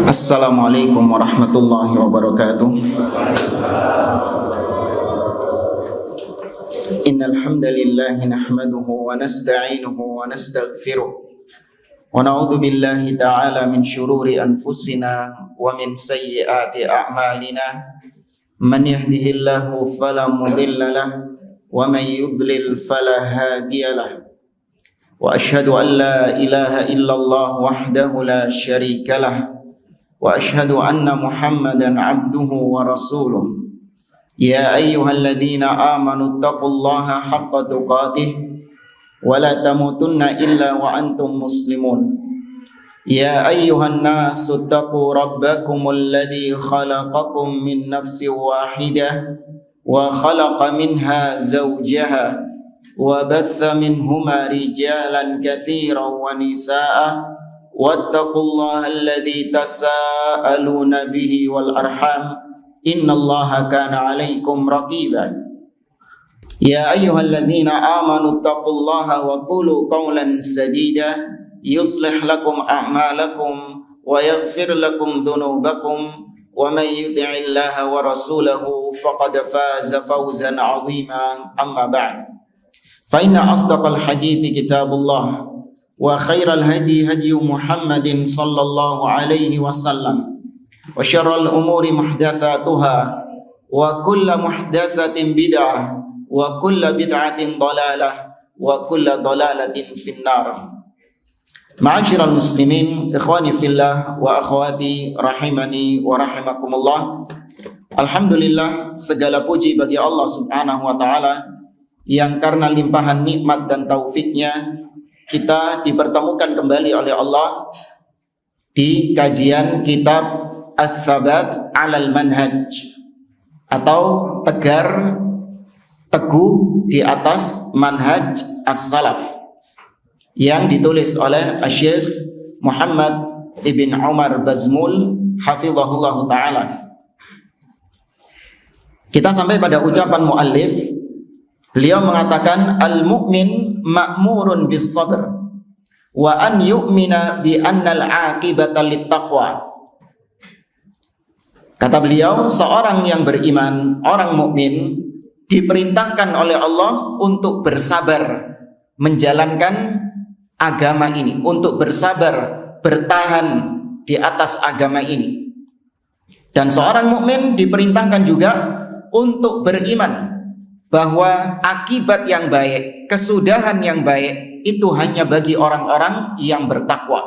Assalamualaikum warahmatullahi wabarakatuh. Innal hamdalillah nahmaduhu wa nasta'inuhu wa nastaghfiruh wa na'udzu billahi ta'ala min shururi anfusina wa min sayyiati a'malina. Man yahdihillahu fala mudilla lahu wa man yudlil fala hadiya lahu. Wa asyhadu an la ilaha illallah wahdahu la syarika lahu wa asyhadu anna Muhammadan abduhu wa rasuluh. Ya ayyuhalladzina amanu taqullaha haqqa tuqatih wa la tamutunna illa wa antum muslimun. Ya ayyuhan nasu taqu rabbakumul ladzi khalaqakum min nafsin wahidah wa khalaqa minha zawjaha wa batha minhuma rijalan katsiran wa nisaa'a wattaqullaha alladzi tasaaluna bihi wal arham innallaha kana 'alaikum raqiba. Ya ayyuhalladzina amanu taqullaha wa qulu qawlan sadida yuslih lakum a'malakum wa yaghfir lakum dhunubakum wa may yuti'illaha wa rasulahu faqad faza fawzan 'azima. Amma ba'd, fa inna asdaqal hadithi kitabullah wa khairal hadi hadi Muhammadin sallallahu alaihi wasallam wa syarral umuri muhdatsatuha wa kullu muhdatsatin bid'ah wa kullu bid'atin dhalalah wa kullu dhalalatin finnar. Ma'asyiral muslimin, ikhwani fillah wa akhwati rahimani wa rahimakumullah. Alhamdulillah, segala puji bagi Allah Subhanahu wa taala yang karena limpahan nikmat dan taufiknya kita dipertemukan kembali oleh Allah di kajian kitab Ats-Tsabat 'alal Manhaj, atau tegar teguh di atas manhaj as-salaf, yang ditulis oleh Syekh Muhammad ibn Umar Bazmul hafizahullah ta'ala. Kita sampai pada ucapan muallif. Beliau mengatakan al-mu'min ma'murun bis sabr wa an yu'mina bi annal 'aqibata lit-taqwa. Kata beliau, seorang yang beriman, orang mukmin, diperintahkan oleh Allah untuk bersabar menjalankan agama ini, untuk bersabar bertahan di atas agama ini. Dan seorang mukmin diperintahkan juga untuk beriman bahwa akibat yang baik, kesudahan yang baik itu hanya bagi orang-orang yang bertakwa.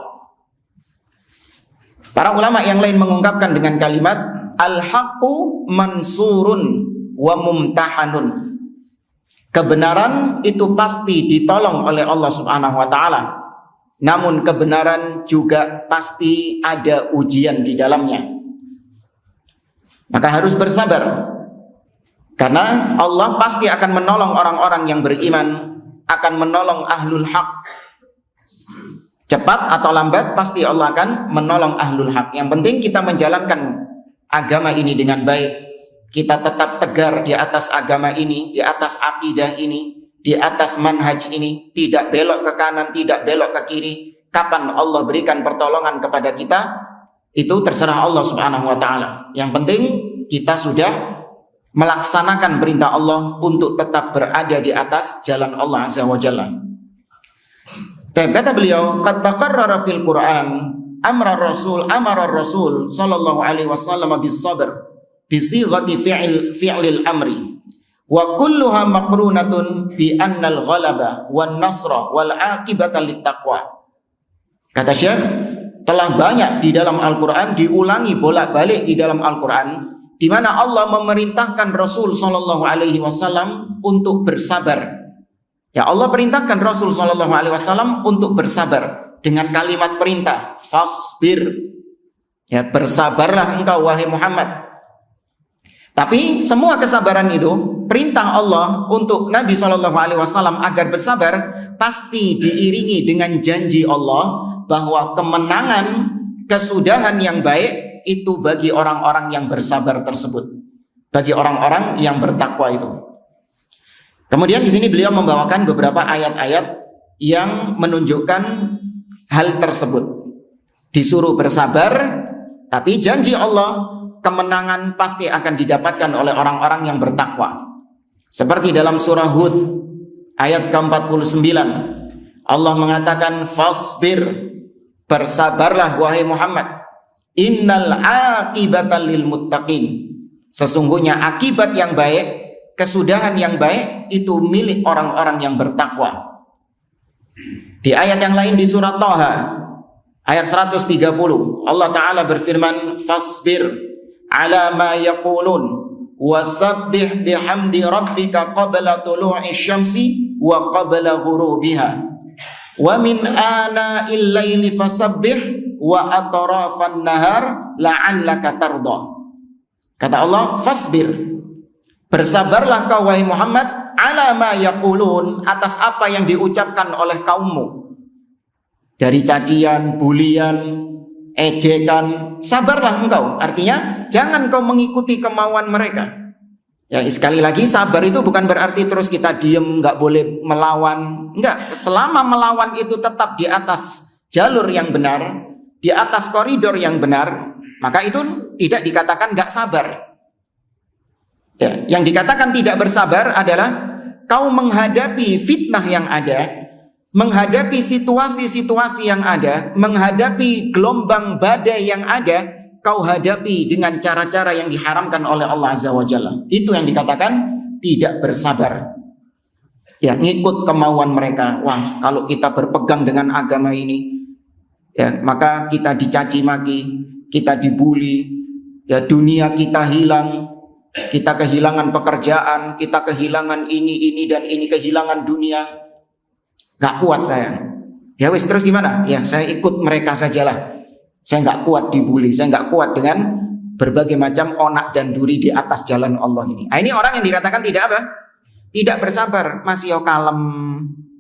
Para ulama yang lain mengungkapkan dengan kalimat al-haqqu mansurun wa mumtahanun. Kebenaran itu pasti ditolong oleh Allah Subhanahu wa taala. Namun kebenaran juga pasti ada ujian di dalamnya. Maka harus bersabar. Karena Allah pasti akan menolong orang-orang yang beriman, akan menolong ahlul haq. Cepat atau lambat pasti Allah akan menolong ahlul haq. Yang penting kita menjalankan agama ini dengan baik. Kita tetap tegar di atas agama ini, di atas akidah ini, di atas manhaj ini. Tidak belok ke kanan, tidak belok ke kiri. Kapan Allah berikan pertolongan kepada kita, itu terserah Allah Subhanahu wa ta'ala. Yang penting kita sudah melaksanakan perintah Allah untuk tetap berada di atas jalan Allah Azza wa Jalla. Kata beliau, qad taqarrara fil Qur'an amara Rasul sallallahu alaihi wasallam bis sabr bi sighati fi'lil amri wa kulluha maqrunatun bi annal ghalaba wan nasra wal aqibata lit taqwa. Kata Syekh, telah banyak di dalam Al-Qur'an, diulangi bolak-balik di dalam Al-Qur'an, di mana Allah memerintahkan Rasul sallallahu alaihi wasallam untuk bersabar. Ya, Allah perintahkan Rasul sallallahu alaihi wasallam untuk bersabar dengan kalimat perintah, fasbir. Ya, bersabarlah engkau wahai Muhammad. Tapi semua kesabaran itu, perintah Allah untuk Nabi sallallahu alaihi wasallam agar bersabar pasti diiringi dengan janji Allah bahwa kemenangan, kesudahan yang baik itu bagi orang-orang yang bersabar tersebut, bagi orang-orang yang bertakwa itu. Kemudian di sini beliau membawakan beberapa ayat-ayat yang menunjukkan hal tersebut. Disuruh bersabar Tapi janji Allah, kemenangan pasti akan didapatkan oleh orang-orang yang bertakwa. Seperti dalam surah Hud ayat ke-49, Allah mengatakan, fasbir, bersabarlah wahai Muhammad, innal aqibata lil muttaqin, sesungguhnya akibat yang baik, kesudahan yang baik itu milik orang-orang yang bertakwa. Di ayat yang lain di surah Thaha ayat 130, Allah Ta'ala berfirman, fasbir ala ma yaqulun wasabbih bihamdi rabbika qabla tulu'i syamsi wa qabla ghurubiha wa min ana'il laili fasabbih wa atrafan nahar la'allaka tarda. Kata Allah, fasbir, bersabarlah kau wahai Muhammad, ala ma yaqulun, atas apa yang diucapkan oleh kaummu dari cacian, bulian, ejekan. Sabarlah engkau, artinya jangan kau mengikuti kemauan mereka. Ya, sekali lagi, sabar itu bukan berarti terus kita diem, nggak boleh melawan. Enggak, selama melawan itu tetap di atas jalur yang benar, di atas koridor yang benar, maka itu tidak dikatakan nggak sabar. Ya, yang dikatakan tidak bersabar adalah kau menghadapi fitnah yang ada, menghadapi situasi-situasi yang ada, menghadapi gelombang badai yang ada, kau hadapi dengan cara-cara yang diharamkan oleh Allah Azza wa Jalla. Itu yang dikatakan tidak bersabar. Ya, ngikut kemauan mereka. Wah, kalau kita berpegang dengan agama ini, ya, maka kita dicaci maki, kita dibully, ya, dunia kita hilang, kita kehilangan pekerjaan, kita kehilangan ini dan ini, kehilangan dunia. Gak kuat saya. Ya wis, terus gimana? Ya, saya ikut mereka sajalah. Saya gak kuat dibully, saya gak kuat dengan berbagai macam onak dan duri di atas jalan Allah ini. Nah, ini orang yang dikatakan tidak apa? Tidak bersabar, masih kalem,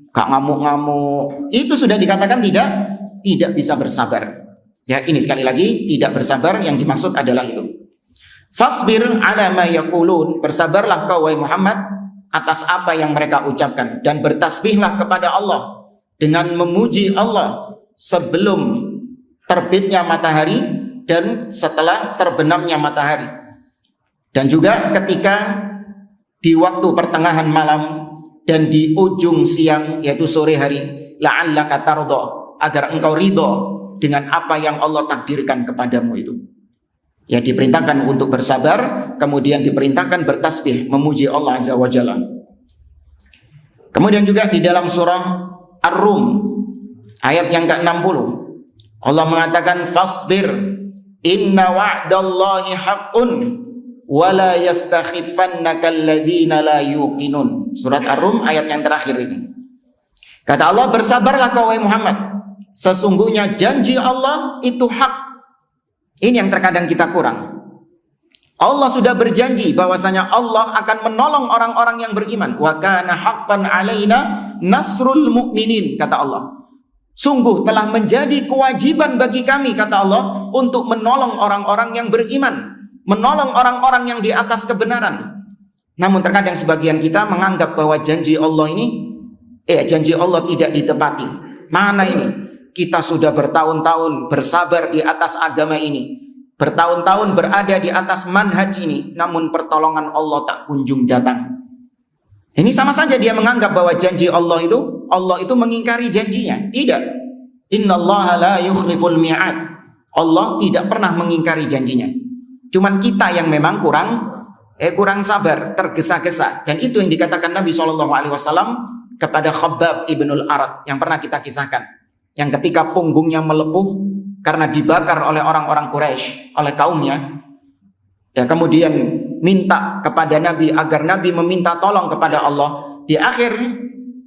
gak ngamuk-ngamuk. Itu sudah dikatakan tidak bisa bersabar. Ya, ini sekali lagi, tidak bersabar yang dimaksud adalah itu. Fasbir ala ma yaqulun, bersabarlah kau wahai Muhammad atas apa yang mereka ucapkan, dan bertasbihlah kepada Allah dengan memuji Allah sebelum terbitnya matahari dan setelah terbenamnya matahari, dan juga ketika di waktu pertengahan malam dan di ujung siang, yaitu sore hari, la'allaka tarda, agar engkau ridho dengan apa yang Allah takdirkan kepadamu itu. Ya, diperintahkan untuk bersabar, kemudian diperintahkan bertasbih, memuji Allah Azza wa Jalla. Kemudian juga di dalam surah Ar-Rum ayat yang ke-60, Allah mengatakan, fasbir inna wa'dallahi haqqun wa la yastakhifannaka alladhina la yuqinun. Surat Ar-Rum ayat yang terakhir ini. Kata Allah, bersabarlah kau wahai Muhammad, sesungguhnya janji Allah itu hak. Ini yang terkadang kita kurang. Allah sudah berjanji bahwasanya Allah akan menolong orang-orang yang beriman. Wa kana haqqan alaina nasrul mu'minin, kata Allah. Sungguh telah menjadi kewajiban bagi kami, kata Allah, untuk menolong orang-orang yang beriman, menolong orang-orang yang di atas kebenaran. Namun terkadang sebagian kita menganggap bahwa janji Allah ini, janji Allah tidak ditepati. Mana ini? Kita sudah bertahun-tahun bersabar di atas agama ini, bertahun-tahun berada di atas manhaj ini, namun pertolongan Allah tak kunjung datang. Ini sama saja dia menganggap bahwa janji Allah itu mengingkari janjinya. Tidak. Innallaha la yukhliful mi'ad. Allah tidak pernah mengingkari janjinya. Cuman kita yang memang kurang sabar, tergesa-gesa. Dan itu yang dikatakan Nabi SAW kepada Khabbab ibnul Arat yang pernah kita kisahkan. Yang ketika punggungnya melepuh karena dibakar oleh orang-orang Quraisy, oleh kaumnya, ya, kemudian minta kepada Nabi agar Nabi meminta tolong kepada Allah. Di akhir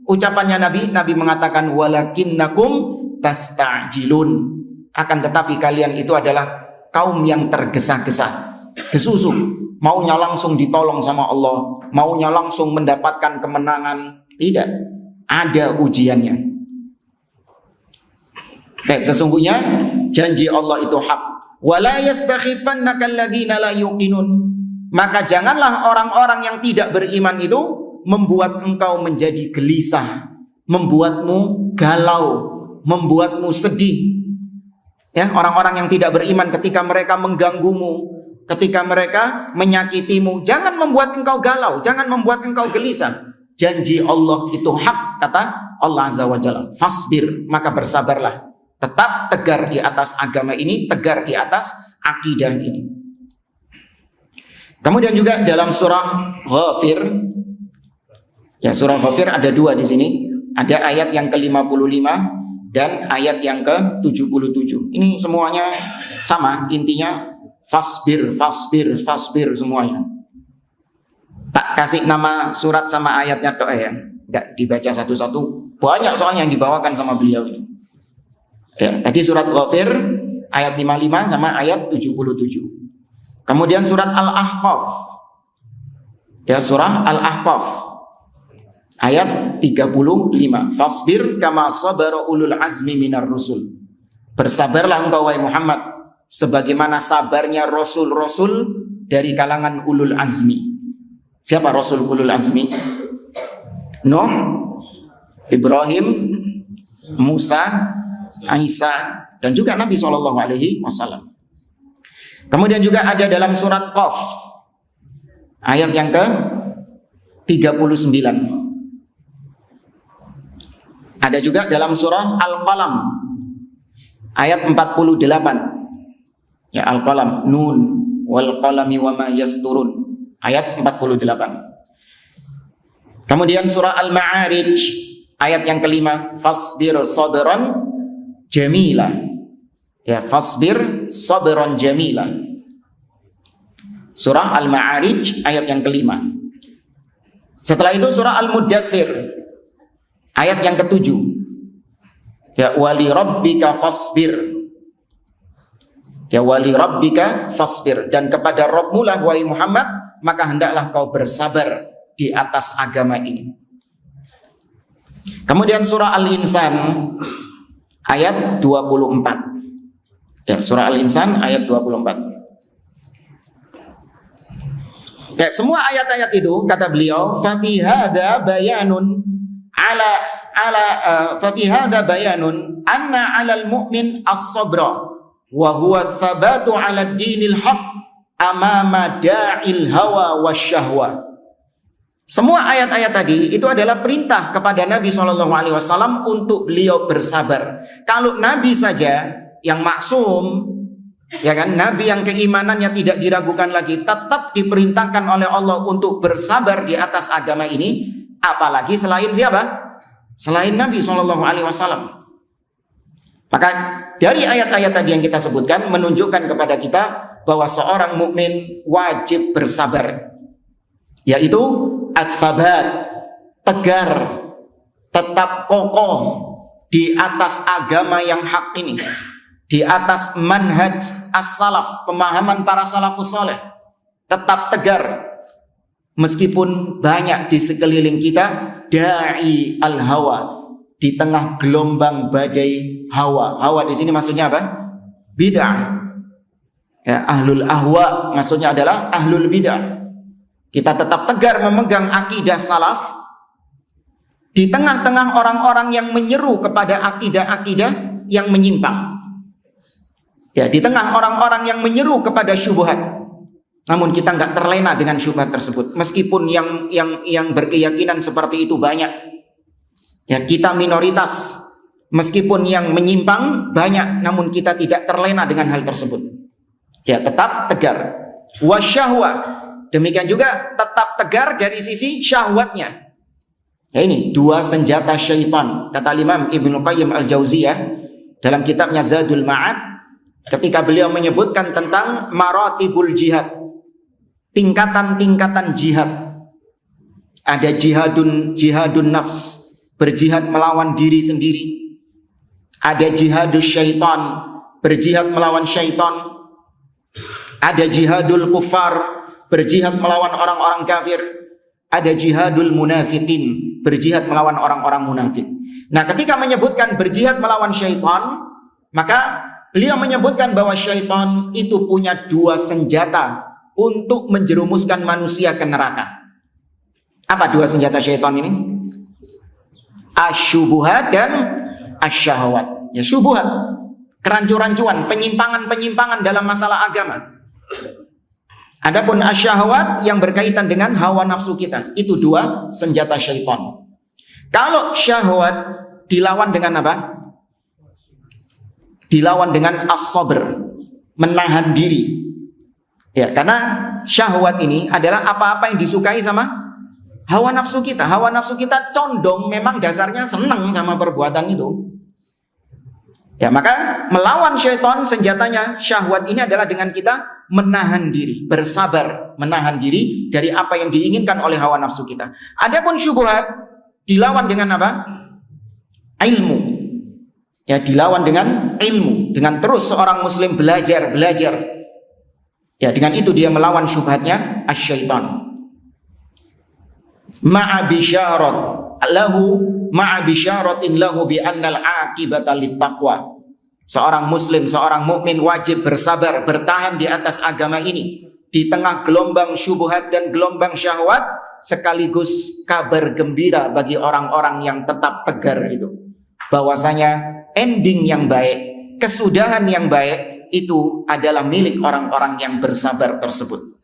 ucapannya Nabi mengatakan, walakinnakum tasta'jilun, akan tetapi kalian itu adalah kaum yang tergesa-gesa, gesusu, maunya langsung ditolong sama Allah, maunya langsung mendapatkan kemenangan. Tidak, ada ujiannya. Sesungguhnya janji Allah itu hak. Wala yastakhifannaka alladhina la yuqinun. Maka janganlah orang-orang yang tidak beriman itu membuat engkau menjadi gelisah, membuatmu galau, membuatmu sedih. Ya, orang-orang yang tidak beriman ketika mereka mengganggumu, ketika mereka menyakitimu, jangan membuat engkau galau, jangan membuat engkau gelisah. Janji Allah itu hak, kata Allah Azza wa Jalla. Fasbir, maka bersabarlah. Tetap tegar di atas agama ini, tegar di atas akidah ini. Kemudian juga dalam surah Ghafir, ya surah Ghafir ada dua di sini. Ada ayat yang ke-55 dan ayat yang ke-77. Ini semuanya sama, intinya fasbir, fasbir, fasbir semuanya. Tak kasih nama surat sama ayatnya doa ya, enggak dibaca satu-satu. Banyak soalnya yang dibawakan sama beliau ini. Ya, tadi surat Ghafir ayat 55 sama ayat 77. Kemudian surat Al-Ahqaf. Ya, surah Al-Ahqaf ayat 35. Fasbir kama sabara ulul azmi minar rusul. Bersabarlah engkau wahai Muhammad sebagaimana sabarnya rasul-rasul dari kalangan ulul azmi. Siapa rasul ulul azmi? Nuh, Ibrahim, Musa, Isa, dan juga Nabi SAW. Kemudian juga ada dalam surat Qaf ayat yang ke-39. Ada juga dalam surah Al-Qalam ayat 48. Ya, Al-Qalam, Nun wal qalami wama yasturun ayat 48. Kemudian surah Al-Ma'arij ayat yang kelima, fasbir sabran jamila. Ya, fasbir sabran jamila. Surah Al-Ma'arij ayat yang kelima. Setelah itu surah Al-Muddathir ayat yang ke-7. Ya, wali rabbika fasbir. Ya, wali rabbika fasbir, dan kepada Rabbmu lah wahai Muhammad, maka hendaklah kau bersabar di atas agama ini. Kemudian surah Al-Insan ayat 24. Ya, surah Al-Insan ayat 24. Ya, semua ayat-ayat itu kata beliau, fa fi hadza bayanun fa fi hadza bayanun anna 'alal mu'min as-sabra wa huwa thabatu 'ala dinil haqq amama da'il hawa wasyahwa. Semua ayat-ayat tadi itu adalah perintah kepada Nabi SAW untuk beliau bersabar. Kalau Nabi saja yang maksum, ya kan, Nabi yang keimanannya tidak diragukan lagi, tetap diperintahkan oleh Allah untuk bersabar di atas agama ini, apalagi selain siapa? Selain Nabi SAW. Maka dari ayat-ayat tadi yang kita sebutkan menunjukkan kepada kita bahwa seorang mukmin wajib bersabar, yaitu at-thabat, tegar, tetap kokoh di atas agama yang hak ini, di atas manhaj as-salaf, pemahaman para salafus saleh, tetap tegar meskipun banyak di sekeliling kita da'i al-hawa, di tengah gelombang badai hawa. Hawa di sini maksudnya apa? Bid'ah. Ya, ahlul ahwa maksudnya adalah ahlul bid'ah. Kita tetap tegar memegang akidah salaf di tengah-tengah orang-orang yang menyeru kepada akidah-akidah yang menyimpang. Ya, di tengah orang-orang yang menyeru kepada syubhat. Namun kita nggak terlena dengan syubhat tersebut. Meskipun yang berkeyakinan seperti itu banyak. Ya, kita minoritas. Meskipun yang menyimpang banyak, namun kita tidak terlena dengan hal tersebut. Ya, tetap tegar. Wasyahwa. Demikian juga tetap tegar dari sisi syahwatnya. Ya, ini dua senjata syaitan, kata Imam Ibnu Qayyim Al-Jauziyah dalam kitabnya Zadul Ma'ad, ketika beliau menyebutkan tentang maratibul jihad, tingkatan-tingkatan jihad. Ada jihadun nafs, berjihad melawan diri sendiri. Ada jihadus syaitan, berjihad melawan syaitan. Ada jihadul kufar, berjihad melawan orang-orang kafir. Ada jihadul munafiqin, berjihad melawan orang-orang munafik. Nah, ketika menyebutkan berjihad melawan syaitan, maka beliau menyebutkan bahwa syaitan itu punya dua senjata untuk menjerumuskan manusia ke neraka. Apa dua senjata syaitan ini? Asyubuhat dan asyahwat. Ya, syubhat. kerancu-rancuan, penyimpangan-penyimpangan dalam masalah agama. Adapun asyahwat yang berkaitan dengan hawa nafsu kita, itu dua senjata syaitan. Kalau syahwat dilawan dengan apa? Dilawan dengan as-sabr, menahan diri. Ya, karena syahwat ini adalah apa-apa yang disukai sama hawa nafsu kita. Hawa nafsu kita condong memang dasarnya senang sama perbuatan itu. Ya, maka melawan syaitan senjatanya syahwat ini adalah dengan kita menahan diri, bersabar, menahan diri dari apa yang diinginkan oleh hawa nafsu kita. Adapun syubhat dilawan dengan apa? Ilmu. Ya, dilawan dengan ilmu, dengan terus seorang muslim belajar. Ya, dengan itu dia melawan syubhatnya asyaitan. Ma'a bisyarat bisyaratin lahu bi annal aqibata littaqwa. Seorang muslim, seorang mukmin wajib bersabar, bertahan di atas agama ini di tengah gelombang syubhat dan gelombang syahwat, sekaligus kabar gembira bagi orang-orang yang tetap tegar itu, bahwasanya ending yang baik, kesudahan yang baik itu adalah milik orang-orang yang bersabar tersebut.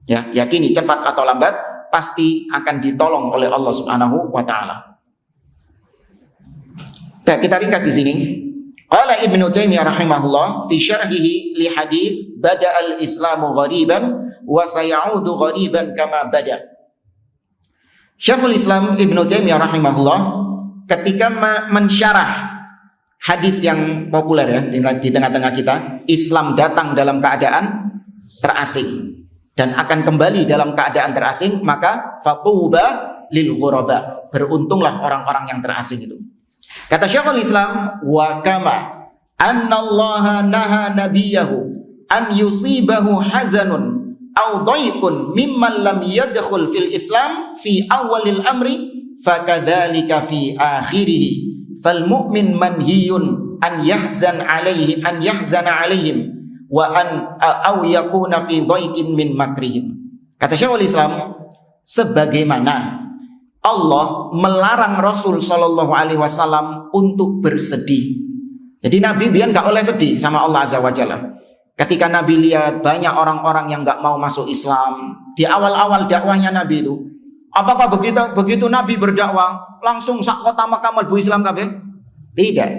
Ya, yakini cepat atau lambat pasti akan ditolong oleh Allah Subhanahu wa taala. Kita ringkas di sini. Qala Ibnu Taimiyah rahimahullah fi syarhihi li hadits bada'al Islamu ghariban wa sayaudu ghariban kama bada. Syekhul Islam Ibnu Taimiyah rahimahullah ketika mensyarah hadis yang populer ya di tengah-tengah kita, Islam datang dalam keadaan terasing dan akan kembali dalam keadaan terasing, maka faquba lil ghuraba, beruntunglah orang-orang yang terasing itu. Kata Syekhul Islam, wa kama annallaha naha nabiyahu an yusibahu hazanun aw dayqun mimman lam yadkhul fil Islam fi awalil amri fakadzalika fi akhirih fal mu'min manhiyun an yahzana alaihim wa an aw yakuna fi dayqin min makrihim. Kata Syekhul Islam, sebagaimana Allah melarang Rasul Shallallahu Alaihi Wasallam untuk bersedih. Jadi Nabi biar nggak boleh sedih sama Allah Azza wa Jalla. Ketika Nabi lihat banyak orang-orang yang nggak mau masuk Islam di awal-awal dakwahnya Nabi itu, apakah begitu Nabi berdakwah langsung sak kota Makkah mlebu Islam kabeh? Tidak.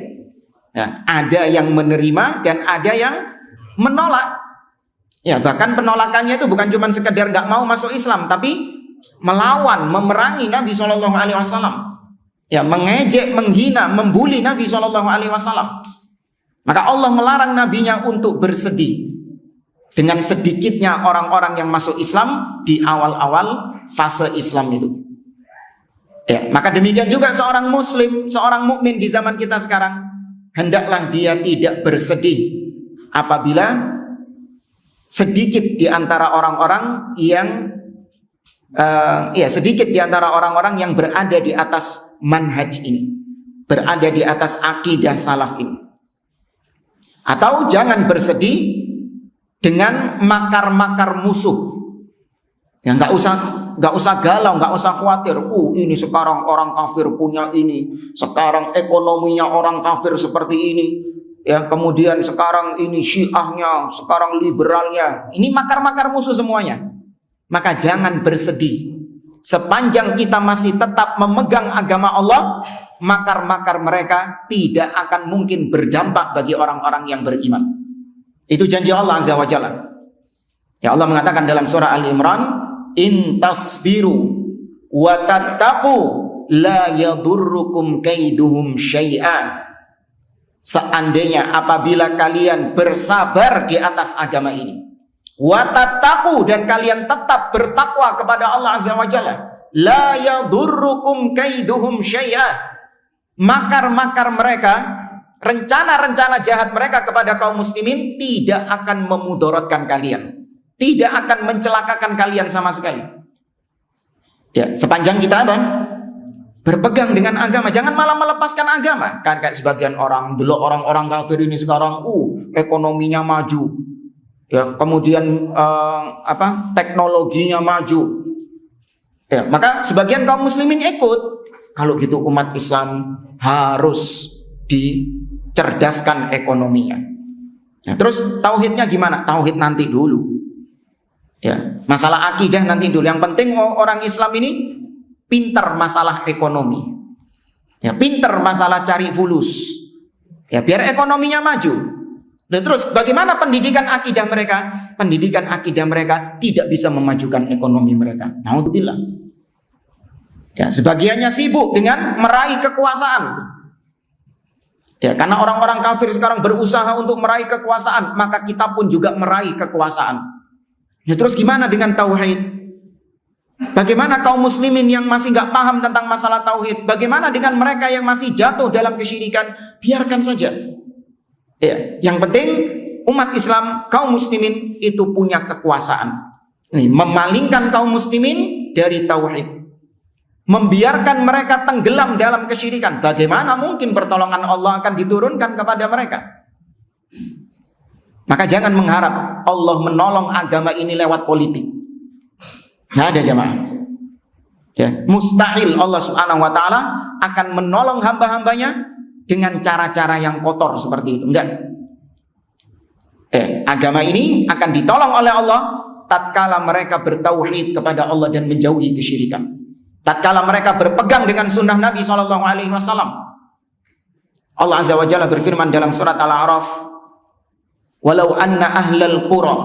Ya, ada yang menerima dan ada yang menolak. Ya, bahkan penolakannya itu bukan cuma sekedar nggak mau masuk Islam, tapi melawan, memerangi Nabi Shallallahu Alaihi Wasallam, ya, mengejek, menghina, membuli Nabi Shallallahu Alaihi Wasallam. Maka Allah melarang nabinya untuk bersedih dengan sedikitnya orang-orang yang masuk Islam di awal-awal fase Islam itu. Ya, maka demikian juga seorang muslim, seorang mukmin di zaman kita sekarang, hendaklah dia tidak bersedih apabila sedikit di antara orang-orang yang sedikit di antara orang-orang yang berada di atas manhaj ini, berada di atas akidah salaf ini. Atau jangan bersedih dengan makar-makar musuh. Ya, nggak usah galau, nggak usah khawatir. Ini sekarang orang kafir punya ini, sekarang ekonominya orang kafir seperti ini. Ya, kemudian sekarang ini Syiahnya, sekarang liberalnya. Ini makar-makar musuh semuanya. Maka jangan bersedih. Sepanjang kita masih tetap memegang agama Allah, makar-makar mereka tidak akan mungkin berdampak bagi orang-orang yang beriman. Itu janji Allah Azza wa Jalla. Ya, Allah mengatakan dalam surah Al-Imran, in tasbiru wa tattaqu la yadurrukum kaiduhum syai'an. Seandainya apabila kalian bersabar di atas agama ini, wa tattaqu, dan kalian tetap bertakwa kepada Allah Azza wa Jalla, la yadurrukum kaiduhum syai'a. Makar-makar mereka, rencana-rencana jahat mereka kepada kaum muslimin tidak akan memudaratkan kalian, tidak akan mencelakakan kalian sama sekali. Ya, sepanjang kita apa? Berpegang dengan agama, jangan malah melepaskan agama. Kan kayak sebagian orang, dulu orang-orang kafir ini sekarang ekonominya maju. Ya, kemudian teknologinya maju. Ya, maka sebagian kaum muslimin ikut. Kalau gitu umat Islam harus dicerdaskan ekonominya. Ya, terus tauhidnya gimana? Tauhid nanti dulu. Ya, masalah akidah nanti dulu. Yang penting orang Islam ini pinter masalah ekonomi. Ya, pinter masalah cari fulus. Ya, biar ekonominya maju. Dan terus bagaimana pendidikan akidah mereka? Pendidikan akidah mereka tidak bisa memajukan ekonomi mereka. Naudzubillah. Ya, sebagiannya sibuk dengan meraih kekuasaan. Ya, karena orang-orang kafir sekarang berusaha untuk meraih kekuasaan, maka kita pun juga meraih kekuasaan. Ya, terus gimana dengan tauhid? Bagaimana kaum muslimin yang masih nggak paham tentang masalah tauhid? Bagaimana dengan mereka yang masih jatuh dalam kesyirikan? Biarkan saja. Ya, yang penting umat Islam, kaum muslimin itu punya kekuasaan. Nih, memalingkan kaum muslimin dari tauhid. Membiarkan mereka tenggelam dalam kesyirikan. Bagaimana mungkin pertolongan Allah akan diturunkan kepada mereka? Maka jangan mengharap Allah menolong agama ini lewat politik. Nggak ada jamaah. Ya, mustahil Allah subhanahu wa ta'ala akan menolong hamba-hambanya dengan cara-cara yang kotor seperti itu. Enggak. Agama ini akan ditolong oleh Allah tatkala mereka bertauhid kepada Allah dan menjauhi kesyirikan. Tatkala mereka berpegang dengan sunnah Nabi SAW. Allah Azza wa Jalla berfirman dalam surat Al-A'raf, walau anna ahlal qura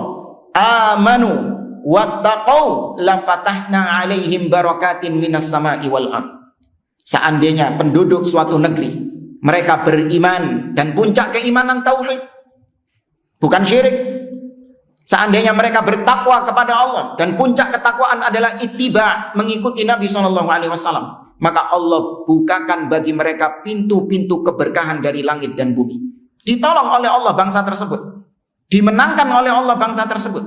amanu wattaqau lafatahna alaihim barakatin minas sama'i wal ard. Seandainya penduduk suatu negeri mereka beriman dan puncak keimanan tauhid, bukan syirik. Seandainya mereka bertakwa kepada Allah dan puncak ketakwaan adalah ittiba, mengikuti Nabi SAW, maka Allah bukakan bagi mereka pintu-pintu keberkahan dari langit dan bumi. Ditolong oleh Allah bangsa tersebut, dimenangkan oleh Allah bangsa tersebut.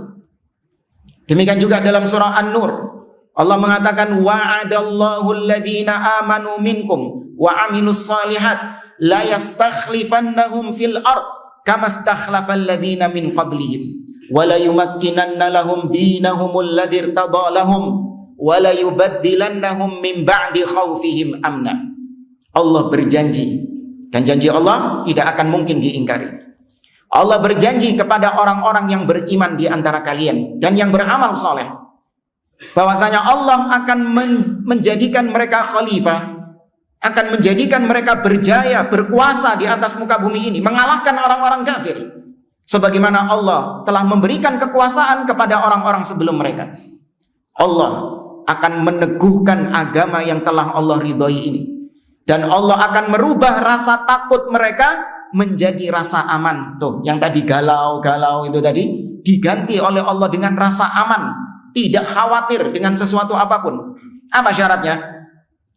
Demikian juga dalam surah An-Nur, Allah mengatakan wa'adallahu alladhina amanu minkum wa amilus salihat la yastakhlifannahum fil ard kama stakhlafal ladhina min qablihim wala yumakkinanna lahum dinahumul ladzi irtada lahum wala yubaddilannahum min ba'di khaufihim amna. Allah berjanji, dan janji Allah tidak akan mungkin diingkari. Allah berjanji kepada orang-orang yang beriman di antara kalian dan yang beramal soleh, bahwasanya Allah akan menjadikan mereka khalifah, akan menjadikan mereka berjaya, berkuasa di atas muka bumi ini, mengalahkan orang-orang kafir. Sebagaimana Allah telah memberikan kekuasaan kepada orang-orang sebelum mereka. Allah akan meneguhkan agama yang telah Allah ridhoi ini. Dan Allah akan merubah rasa takut mereka menjadi rasa aman. Tuh, yang tadi galau-galau itu tadi diganti oleh Allah dengan rasa aman. Tidak khawatir dengan sesuatu apapun. Apa syaratnya?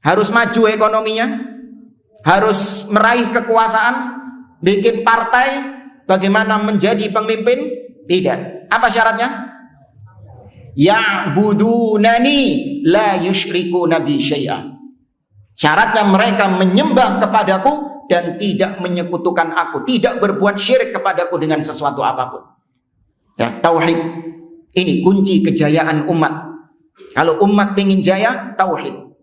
Harus maju ekonominya, harus meraih kekuasaan, bikin partai. Bagaimana menjadi pemimpin? Tidak. Apa syaratnya? Ya'budunani la yusyriku nabi syai'a. Syaratnya mereka menyembah kepadaku dan tidak menyekutukan aku, tidak berbuat syirik kepadaku dengan sesuatu apapun. Ya, tauhid ini kunci kejayaan umat. Kalau umat ingin jaya, tauhid.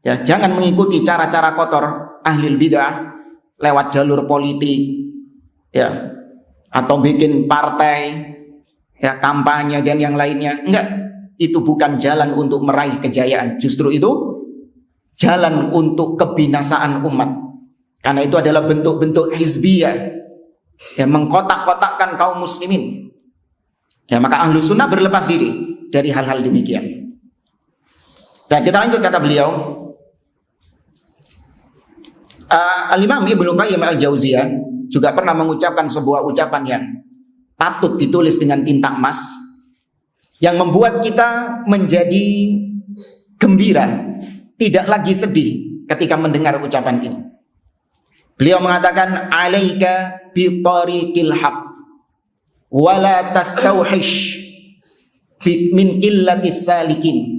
Ya, jangan mengikuti cara-cara kotor ahli bid'ah lewat jalur politik. Ya, atau bikin partai, ya, kampanye dan yang lainnya. Enggak, itu bukan jalan untuk meraih kejayaan. Justru itu jalan untuk kebinasaan umat. Karena itu adalah bentuk-bentuk hizbiyah, ya, mengkotak-kotakkan kaum muslimin. Ya, maka ahlu sunnah berlepas diri dari hal-hal demikian. Dan kita lanjut kata beliau, Al-Imam Ibnu Qayyim Al-Jauziyah juga pernah mengucapkan sebuah ucapan yang patut ditulis dengan tinta emas, yang membuat kita menjadi gembira, tidak lagi sedih ketika mendengar ucapan ini. Beliau mengatakan, alaika bi tariqil haq wa la tastauhish min qillatis salikin.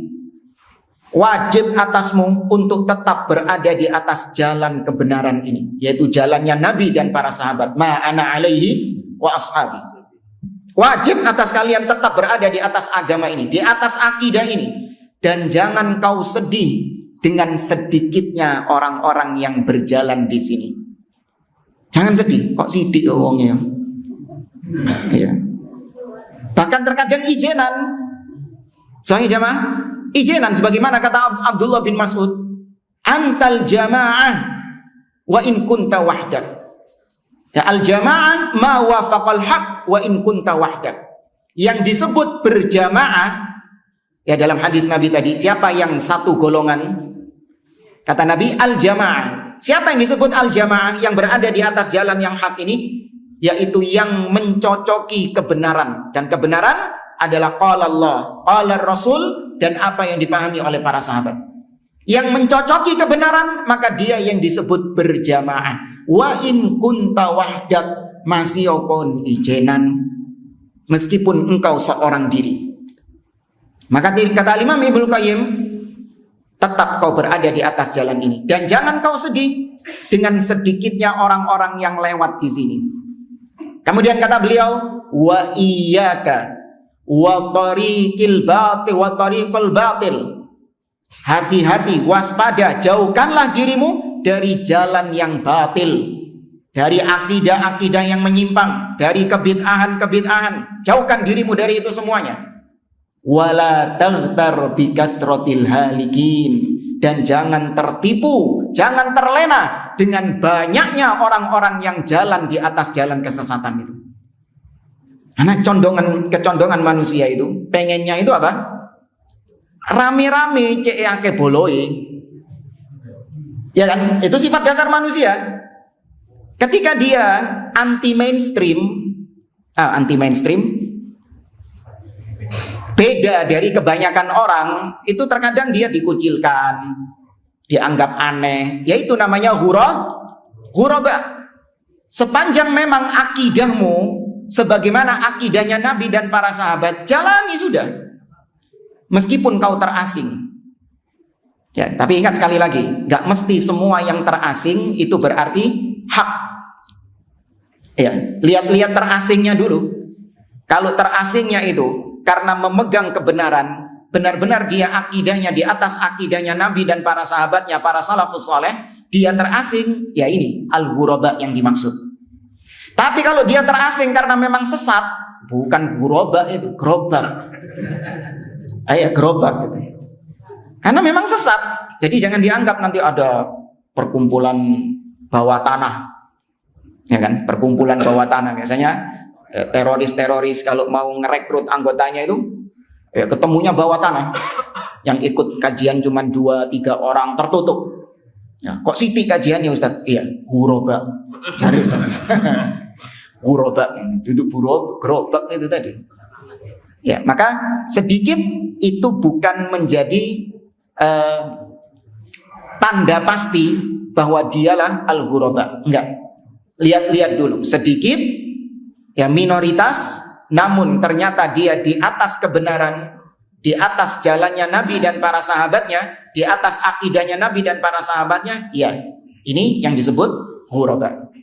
Wajib atasmu untuk tetap berada di atas jalan kebenaran ini, yaitu jalannya Nabi dan para sahabat. Ma ana alaihi wa ashabi. Wajib atas kalian tetap berada di atas agama ini, di atas akidah ini. Dan jangan kau sedih dengan sedikitnya orang-orang yang berjalan di sini. Jangan sedih, kok sidik wongnya. Ya. Bahkan terkadang ijenan. Soalnya jamaah, ijenan sebagaimana kata Abdullah bin Mas'ud, antal jamaah wa in kunta wahdak. Ya, al jamaah ma wafaqal haq wa in kunta wahdak. Yang disebut berjamaah, ya dalam hadis Nabi tadi, siapa yang satu golongan? Kata Nabi, al jamaah. Siapa yang disebut al jamaah? Yang berada di atas jalan yang hak ini, yaitu yang mencocoki kebenaran. Dan kebenaran adalah qala Allah, qala Rasul, dan apa yang dipahami oleh para sahabat. Yang mencocoki kebenaran, maka dia yang disebut berjamaah. Wa in kunta wahdak, masih opon ijenan, meskipun engkau seorang diri. Maka kata Imam Ibnu Qayyim, tetap kau berada di atas jalan ini. Dan jangan kau sedih dengan sedikitnya orang-orang yang lewat di sini. Kemudian kata beliau, wa iyyaka wa tariqil batil wa tariqul batil. Hati-hati, waspada, jauhkanlah dirimu dari jalan yang batil, dari akidah-akidah yang menyimpang, dari kebid'ahan-kebid'ahan. Jauhkan dirimu dari itu semuanya. Wala taghtar bi kathratil halikin, dan jangan tertipu, jangan terlena dengan banyaknya orang-orang yang jalan di atas jalan kesesatan itu. Karena kecondongan manusia itu pengennya itu apa? Rame-rame cek boloi. Ya kan? Itu sifat dasar manusia. Ketika dia anti mainstream, beda dari kebanyakan orang, itu terkadang dia dikucilkan, dianggap aneh. Yaitu namanya ghuraba. Sepanjang memang akidahmu sebagaimana akidahnya Nabi dan para sahabat, jalani sudah. Meskipun kau terasing. Ya, tapi ingat sekali lagi, nggak mesti semua yang terasing itu berarti hak. Ya, lihat-lihat terasingnya dulu. Kalau terasingnya itu karena memegang kebenaran, benar-benar dia akidahnya di atas akidahnya Nabi dan para sahabatnya, para salafus soleh, dia terasing, ya ini al-ghuraba yang dimaksud. Tapi kalau dia terasing karena memang sesat, bukan ghuraba itu, gerobak. Gerobak. Karena memang sesat. Jadi jangan dianggap nanti ada perkumpulan bawah tanah. Ya kan? Perkumpulan bawah tanah. Biasanya teroris-teroris kalau mau ngerekrut anggotanya itu ketemunya bawah tanah. Yang ikut kajian cuma 2-3 orang tertutup. Ya, kok Siti kajiannya Ustaz? Iya, ghuraba. Cari Ustaz. Ghuraba. Duduk gerobak itu tadi. Ya, maka sedikit itu bukan menjadi tanda pasti bahwa dialah al-ghuraba. Enggak. Lihat-lihat dulu. Sedikit, ya minoritas, namun ternyata dia di atas kebenaran, di atas jalannya Nabi dan para sahabatnya, di atas akidahnya Nabi dan para sahabatnya, ya ini yang disebut ghuraba.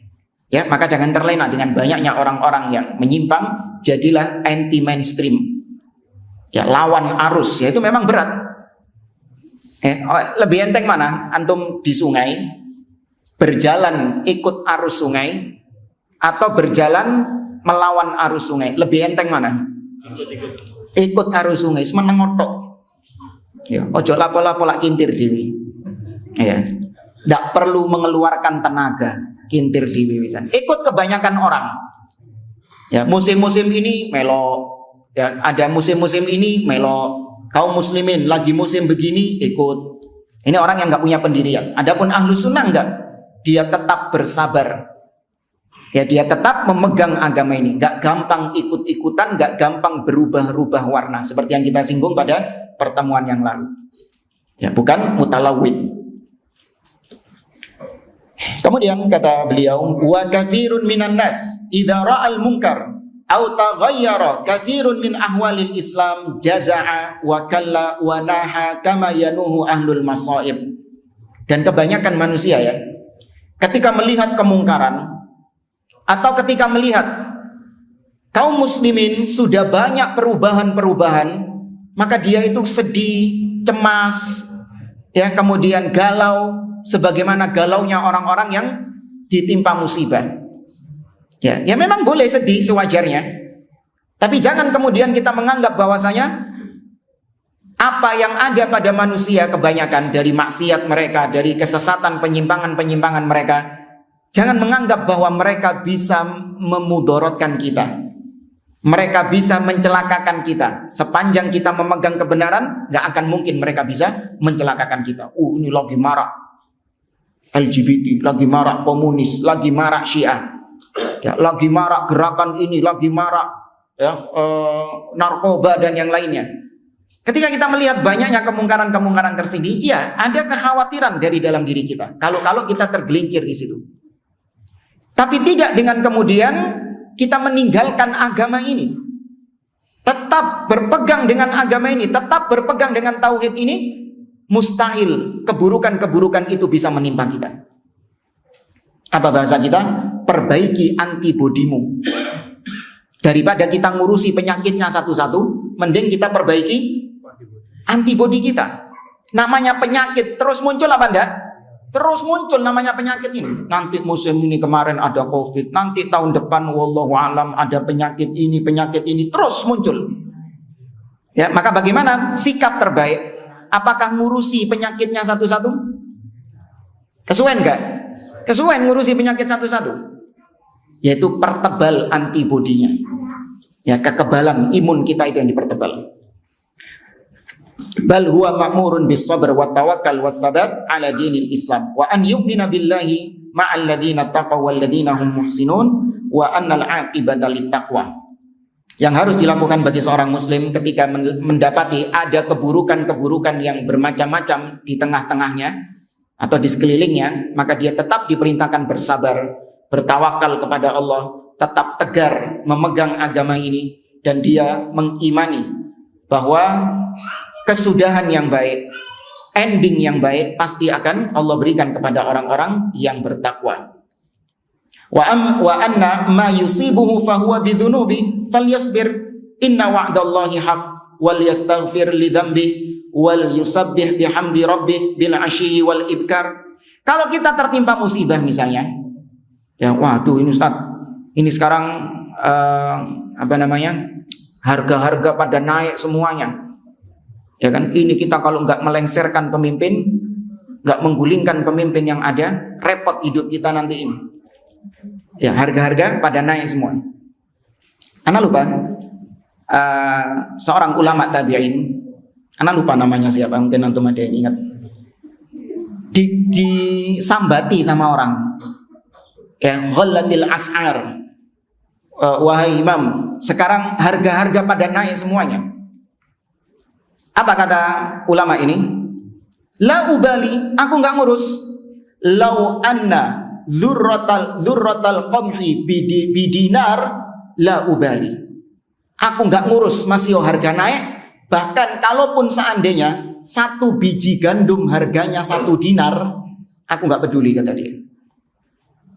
Ya, maka jangan terlena dengan banyaknya orang-orang yang menyimpang. Jadilah anti mainstream. Ya, lawan arus, ya itu memang berat. Lebih enteng mana? Antum di sungai berjalan ikut arus sungai atau berjalan melawan arus sungai? Lebih enteng mana? Ikut arus sungai, semeneng otok. Ya, ojo lapo-lapo lak kintir dewi. Ya. Tidak perlu mengeluarkan tenaga kintir dewi wisan. Ikut kebanyakan orang. Ya, musim-musim ini melo, ya, ada musim-musim ini melo, kaum muslimin lagi musim begini ikut. Ini orang yang nggak punya pendirian. Adapun ahlu sunnah enggak, dia tetap bersabar. Ya, dia tetap memegang agama ini, nggak gampang ikut-ikutan, nggak gampang berubah-ubah warna seperti yang kita singgung pada pertemuan yang lalu. Ya, bukan mutalawwin. Kemudian kata beliau, wa katsirun minan nas idza ra'al munkar aw taghayyara katsirun min ahwalil Islam jaza'a wa kalla wa naha kama yanuhu ahlul masaib. Dan kebanyakan manusia ya, ketika melihat kemungkaran atau ketika melihat kaum muslimin sudah banyak perubahan-perubahan, maka dia itu sedih, cemas, ya, kemudian galau sebagaimana galaunya orang-orang yang ditimpa musibah. Ya memang boleh sedih sewajarnya. Tapi jangan kemudian kita menganggap bahwasanya apa yang ada pada manusia kebanyakan dari maksiat mereka, dari kesesatan, penyimpangan mereka, jangan menganggap bahwa mereka bisa memudorotkan kita. Mereka bisa mencelakakan kita. Sepanjang kita memegang kebenaran, gak akan mungkin mereka bisa mencelakakan kita. Ini lagi marak LGBT, lagi marak komunis, lagi marak Syiah, ya, lagi marak gerakan ini, lagi marak narkoba dan yang lainnya. Ketika kita melihat banyaknya kemungkaran-kemungkaran tersebut, ya ada kekhawatiran dari dalam diri kita. Kalau kita tergelincir di situ. Tapi tidak dengan kemudian kita meninggalkan agama ini. Tetap berpegang dengan agama ini, tetap berpegang dengan tauhid ini, mustahil keburukan-keburukan itu bisa menimpa kita. Apa bahasa kita? Perbaiki antibodimu. Daripada kita ngurusi penyakitnya satu-satu, mending kita perbaiki antibodi kita. Namanya penyakit terus muncul apa enggak? Terus muncul namanya penyakit ini. Nanti musim ini kemarin ada COVID, nanti tahun depan wallahu alam ada penyakit ini terus muncul. Ya, maka bagaimana sikap terbaik? Apakah ngurusi penyakitnya satu-satu? Kesuwen enggak? Kesuwen ngurusi penyakit satu-satu. Yaitu pertebal antibodinya. Ya, kekebalan imun kita itu yang dipertebal. Bal huwa ma'murun bis sabr wa tawakkal wa thabat ala dinil Islam wa an yu'mina billahi ma'al ladzina taqaw wal ladzina hum muhsinun wa annal 'aqibata littaqwa. Yang harus dilakukan bagi seorang muslim ketika mendapati ada keburukan-keburukan yang bermacam-macam di tengah-tengahnya atau di sekelilingnya, maka dia tetap diperintahkan bersabar, bertawakal kepada Allah, tetap tegar memegang agama ini, dan dia mengimani bahwa kesudahan yang baik, ending yang baik pasti akan Allah berikan kepada orang-orang yang bertakwa. Wa anna ma yusibuhu fahuwa bidzunubi falyasbir inna wa'dallahi haq wal yastaghfir li dzambi wal yusabbih bihamdi rabbih bil ashyi wal ibkar. Kalau kita tertimpa musibah misalnya, ya waduh ini Ustaz, ini sekarang harga-harga pada naik semuanya. Ya kan, ini kita kalau nggak melengsarkan pemimpin, nggak menggulingkan pemimpin yang ada, repot hidup kita nanti ini. Ya, harga-harga pada naik semua. Ana lupa seorang ulama tabi'in, ana lupa namanya siapa, mungkin antum ada yang ingat. Disambati sama orang. Ya, ghallatil as'ar. Wahai imam, sekarang harga-harga pada naik semuanya. Apa kata ulama ini? La ubali, aku nggak ngurus. Lau anna dzurratal qamhi bidinar la ubali. Aku nggak ngurus masih harga naik. Bahkan kalaupun seandainya satu biji gandum harganya 1 dinar, aku nggak peduli, kata dia.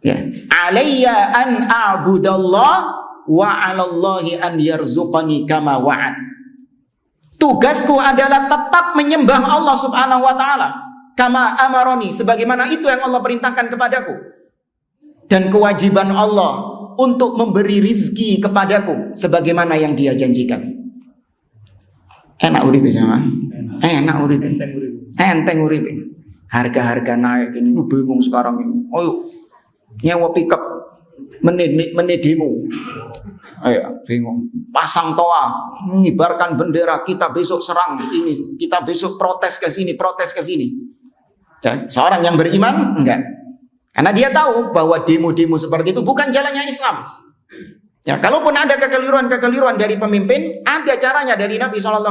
Ya, alayya an a'budallah wa 'alallahi an yarzuqani kama wa'ad. Tugasku adalah tetap menyembah Allah subhanahu wa ta'ala. Kama amaroni, sebagaimana itu yang Allah perintahkan kepadaku. Dan kewajiban Allah untuk memberi rizki kepadaku sebagaimana yang dia janjikan. Enak urip sama. Enak urip. Enteng urip. Harga-harga naik ini, bingung sekarang ini. Oh, nyewa pickup menedimu. Ayo, bingung. Pasang toa, mengibarkan bendera, kita besok serang ini, kita besok protes ke sini, protes ke sini. Dan seorang yang beriman enggak. Karena dia tahu bahwa demo-demo seperti itu bukan jalannya Islam. Ya, kalaupun ada kekeliruan-kekeliruan dari pemimpin, ada caranya dari Nabi SAW.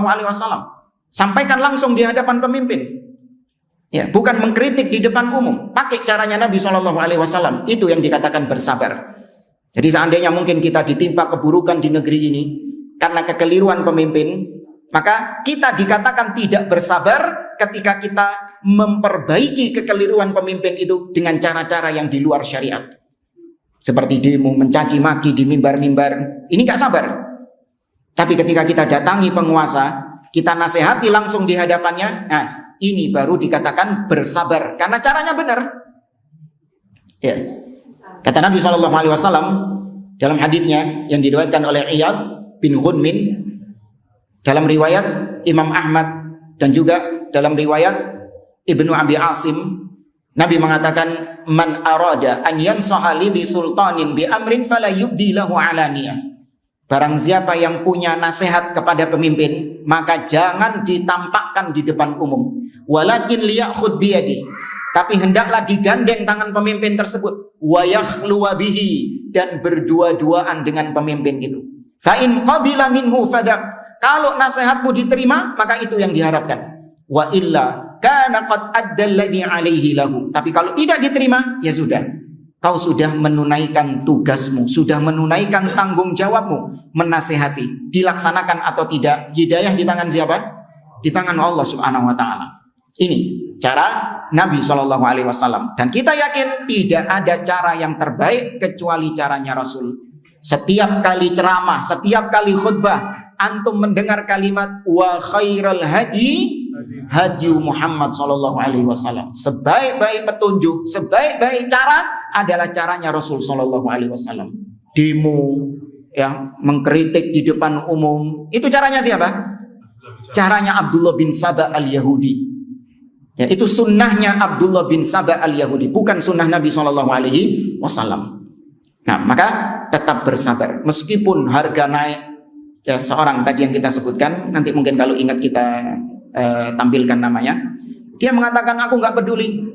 Sampaikan langsung di hadapan pemimpin. Ya, bukan mengkritik di depan umum. Pakai caranya Nabi SAW. Itu yang dikatakan bersabar. Jadi seandainya mungkin kita ditimpa keburukan di negeri ini karena kekeliruan pemimpin, maka kita dikatakan tidak bersabar ketika kita memperbaiki kekeliruan pemimpin itu dengan cara-cara yang di luar syariat. Seperti demo, mencaci maki di mimbar-mimbar. Ini gak sabar. Tapi ketika kita datangi penguasa, kita nasihati langsung di hadapannya, nah ini baru dikatakan bersabar karena caranya benar. Ya. Kata Nabi SAW, Dalam hadisnya yang diriwayatkan oleh Iyad bin Ghunmin, dalam riwayat Imam Ahmad dan juga dalam riwayat Ibnu Abi Asim, Nabi mengatakan, man arada an yansaha li sultanin bi amrin fala yubdi lahu alaniyah. Barang siapa yang punya nasihat kepada pemimpin, maka jangan ditampakkan di depan umum. Walakin liyakhud biyadi, tapi hendaklah digandeng tangan pemimpin tersebut. Wa yakhluwa bihi, dan berdua-duaan dengan pemimpin itu. Fa in qabila minhu fadhab, kalau nasihatmu diterima, maka itu yang diharapkan. Wa illa kana qad adda alladhi alaihi lahu. Tapi kalau tidak diterima, ya sudah. Kau sudah menunaikan tugasmu, sudah menunaikan tanggung jawabmu, menasihati. Dilaksanakan atau tidak, hidayah di tangan siapa? Di tangan Allah Subhanahu wa taala. Ini cara Nabi SAW. Dan kita yakin tidak ada cara yang terbaik kecuali caranya Rasul. Setiap kali ceramah, setiap kali khutbah, antum mendengar kalimat wa khairal hadi hadi Muhammad SAW. Sebaik-baik petunjuk, sebaik-baik cara adalah caranya Rasul SAW. Demo, yang mengkritik di depan umum, itu caranya siapa? Caranya Abdullah bin Saba al-Yahudi. Ya, itu sunnahnya Abdullah bin Saba al-Yahudi, bukan sunnah Nabi SAW. Nah, maka tetap bersabar meskipun harga naik. Ya, seorang tadi yang kita sebutkan, nanti mungkin kalau ingat kita tampilkan namanya. Dia mengatakan, aku nggak peduli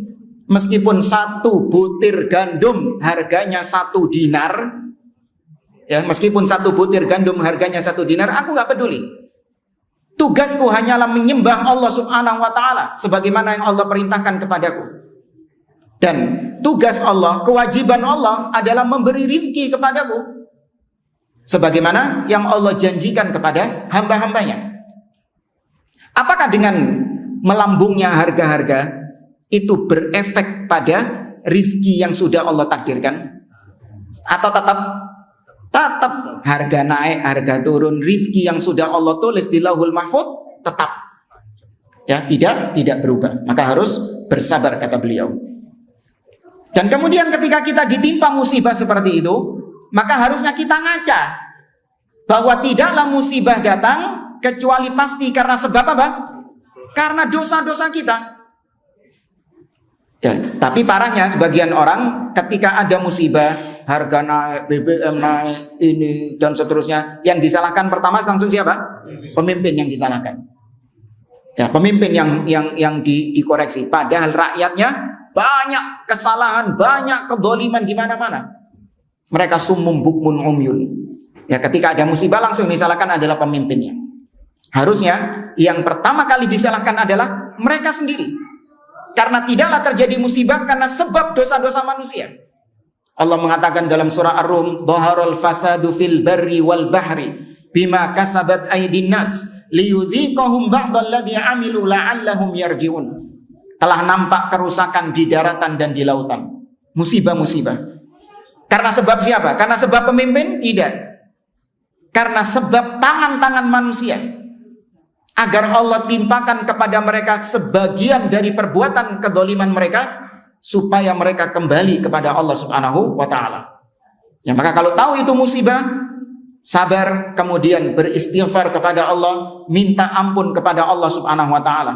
meskipun 1 butir gandum harganya 1 dinar. Ya, meskipun 1 butir gandum harganya 1 dinar, aku nggak peduli. Tugasku hanyalah menyembah Allah Subhanahu wa taala sebagaimana yang Allah perintahkan kepadaku. Dan tugas Allah, kewajiban Allah adalah memberi rizki kepadaku sebagaimana yang Allah janjikan kepada hamba-hambanya. Apakah dengan melambungnya harga-harga itu berefek pada rizki yang sudah Allah takdirkan? Atau tetap harga naik, harga turun, rizki yang sudah Allah tulis di Lauhul Mahfuz tetap, ya, tidak berubah. Maka harus bersabar, kata beliau. Dan kemudian ketika kita ditimpa musibah seperti itu, maka harusnya kita ngaca bahwa tidaklah musibah datang kecuali pasti karena sebab apa? Karena dosa-dosa kita. Ya, tapi parahnya sebagian orang ketika ada musibah, harga naik, BBM naik, ini dan seterusnya, yang disalahkan pertama langsung siapa? Pemimpin yang disalahkan. Ya, pemimpin yang dikoreksi. Padahal rakyatnya banyak kesalahan, banyak kedoliman di mana-mana. Mereka summum bukmun umyun. Ya, ketika ada musibah langsung disalahkan adalah pemimpinnya. Harusnya yang pertama kali disalahkan adalah mereka sendiri. Karena tidaklah terjadi musibah karena sebab dosa-dosa manusia. Allah mengatakan dalam surah Ar-Rum, "Dhaharal fasadu fil barri wal bahri bima kasabat aydin nas liyudhiqahum ba'dalladzi 'amilu la'allahum yarji'un." Telah nampak kerusakan di daratan dan di lautan. Musibah-musibah. Karena sebab siapa? Karena sebab pemimpin? Tidak. Karena sebab tangan-tangan manusia. Agar Allah timpakan kepada mereka sebagian dari perbuatan kedoliman mereka, supaya mereka kembali kepada Allah Subhanahu wa taala. Ya, maka kalau tahu itu musibah, sabar, kemudian beristighfar kepada Allah, minta ampun kepada Allah Subhanahu wa taala.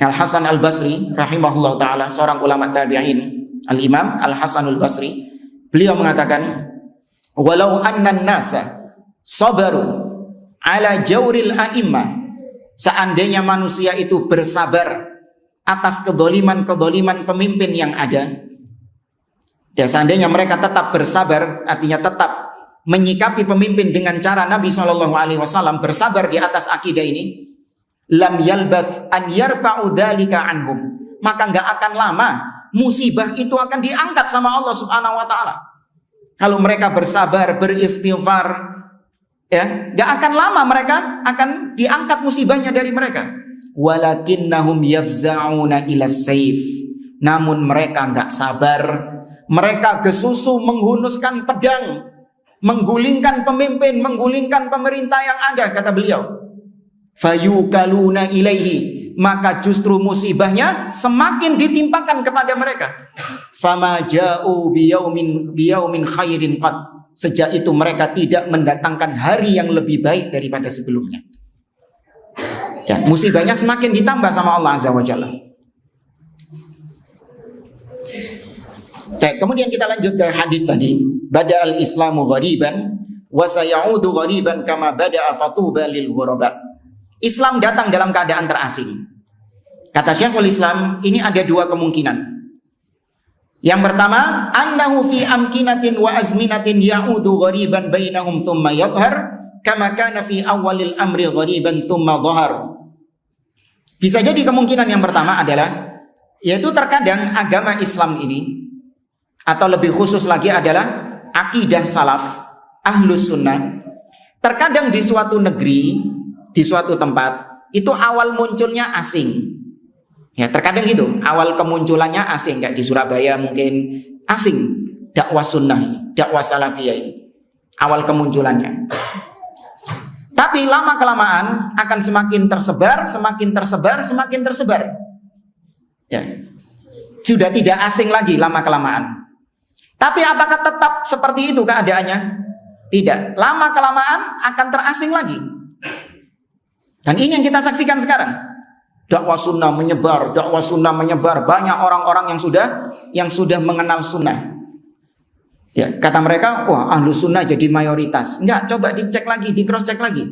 Al-Hasan Al-Basri rahimahullah taala, seorang ulama tabi'in, Al-Imam Al-Hasan Al-Basri, beliau mengatakan, "Walau annan nasa sabaru ala jawril a'immah." Seandainya manusia itu bersabar atas kedoliman-kedoliman pemimpin yang ada, ya, seandainya mereka tetap bersabar, artinya tetap menyikapi pemimpin dengan cara Nabi SAW, bersabar di atas akidah ini, lam yalbath an yarfa'u dzalika anhum, maka nggak akan lama musibah itu akan diangkat sama Allah Subhanahu wa taala. Kalau mereka bersabar, beristighfar, ya, nggak akan lama mereka akan diangkat musibahnya dari mereka. Walakinnahum yafza'una ila saif, namun mereka nggak sabar, mereka gesusu menghunuskan pedang, menggulingkan pemimpin, menggulingkan pemerintah yang ada, kata beliau. Fayukaluna ilaihi, maka justru musibahnya semakin ditimpakan kepada mereka. Fama ja'u biyaumin khairin qad, Sejak itu mereka tidak mendatangkan hari yang lebih baik daripada sebelumnya. Ya, musibahnya semakin ditambah sama Allah Azza wa Jalla. Kemudian kita lanjut ke hadis tadi. Bada'al Islamu ghariban wa sayaudu ghariban kama bada'a fatuba lil ghuraba. Islam datang dalam keadaan terasing. Kata Syekhul Islam, ini ada dua kemungkinan. Yang pertama, annahu fi amkinatin wa azminatin ya'udu ghariban bainahum thumma yadhhar kama kana fi awalil amri ghariban thumma dhahar. Bisa jadi kemungkinan yang pertama adalah, yaitu terkadang agama Islam ini, atau lebih khusus lagi adalah akidah salaf, ahlus sunnah, terkadang di suatu negeri, di suatu tempat, itu awal munculnya asing. Ya, terkadang gitu, awal kemunculannya asing, kayak di Surabaya mungkin asing, dakwah sunnah ini, dakwah salafiyah ini, awal kemunculannya. Tapi lama-kelamaan akan semakin tersebar, semakin tersebar, semakin tersebar. Ya. Sudah tidak asing lagi lama-kelamaan. Tapi apakah tetap seperti itu keadaannya? Tidak. Lama-kelamaan akan terasing lagi. Dan ini yang kita saksikan sekarang. Dakwah sunnah menyebar, dakwah sunnah menyebar. Banyak orang-orang yang sudah mengenal sunnah. Ya, kata mereka, wah ahlu sunnah jadi mayoritas. Enggak, coba dicek lagi, di cross check lagi.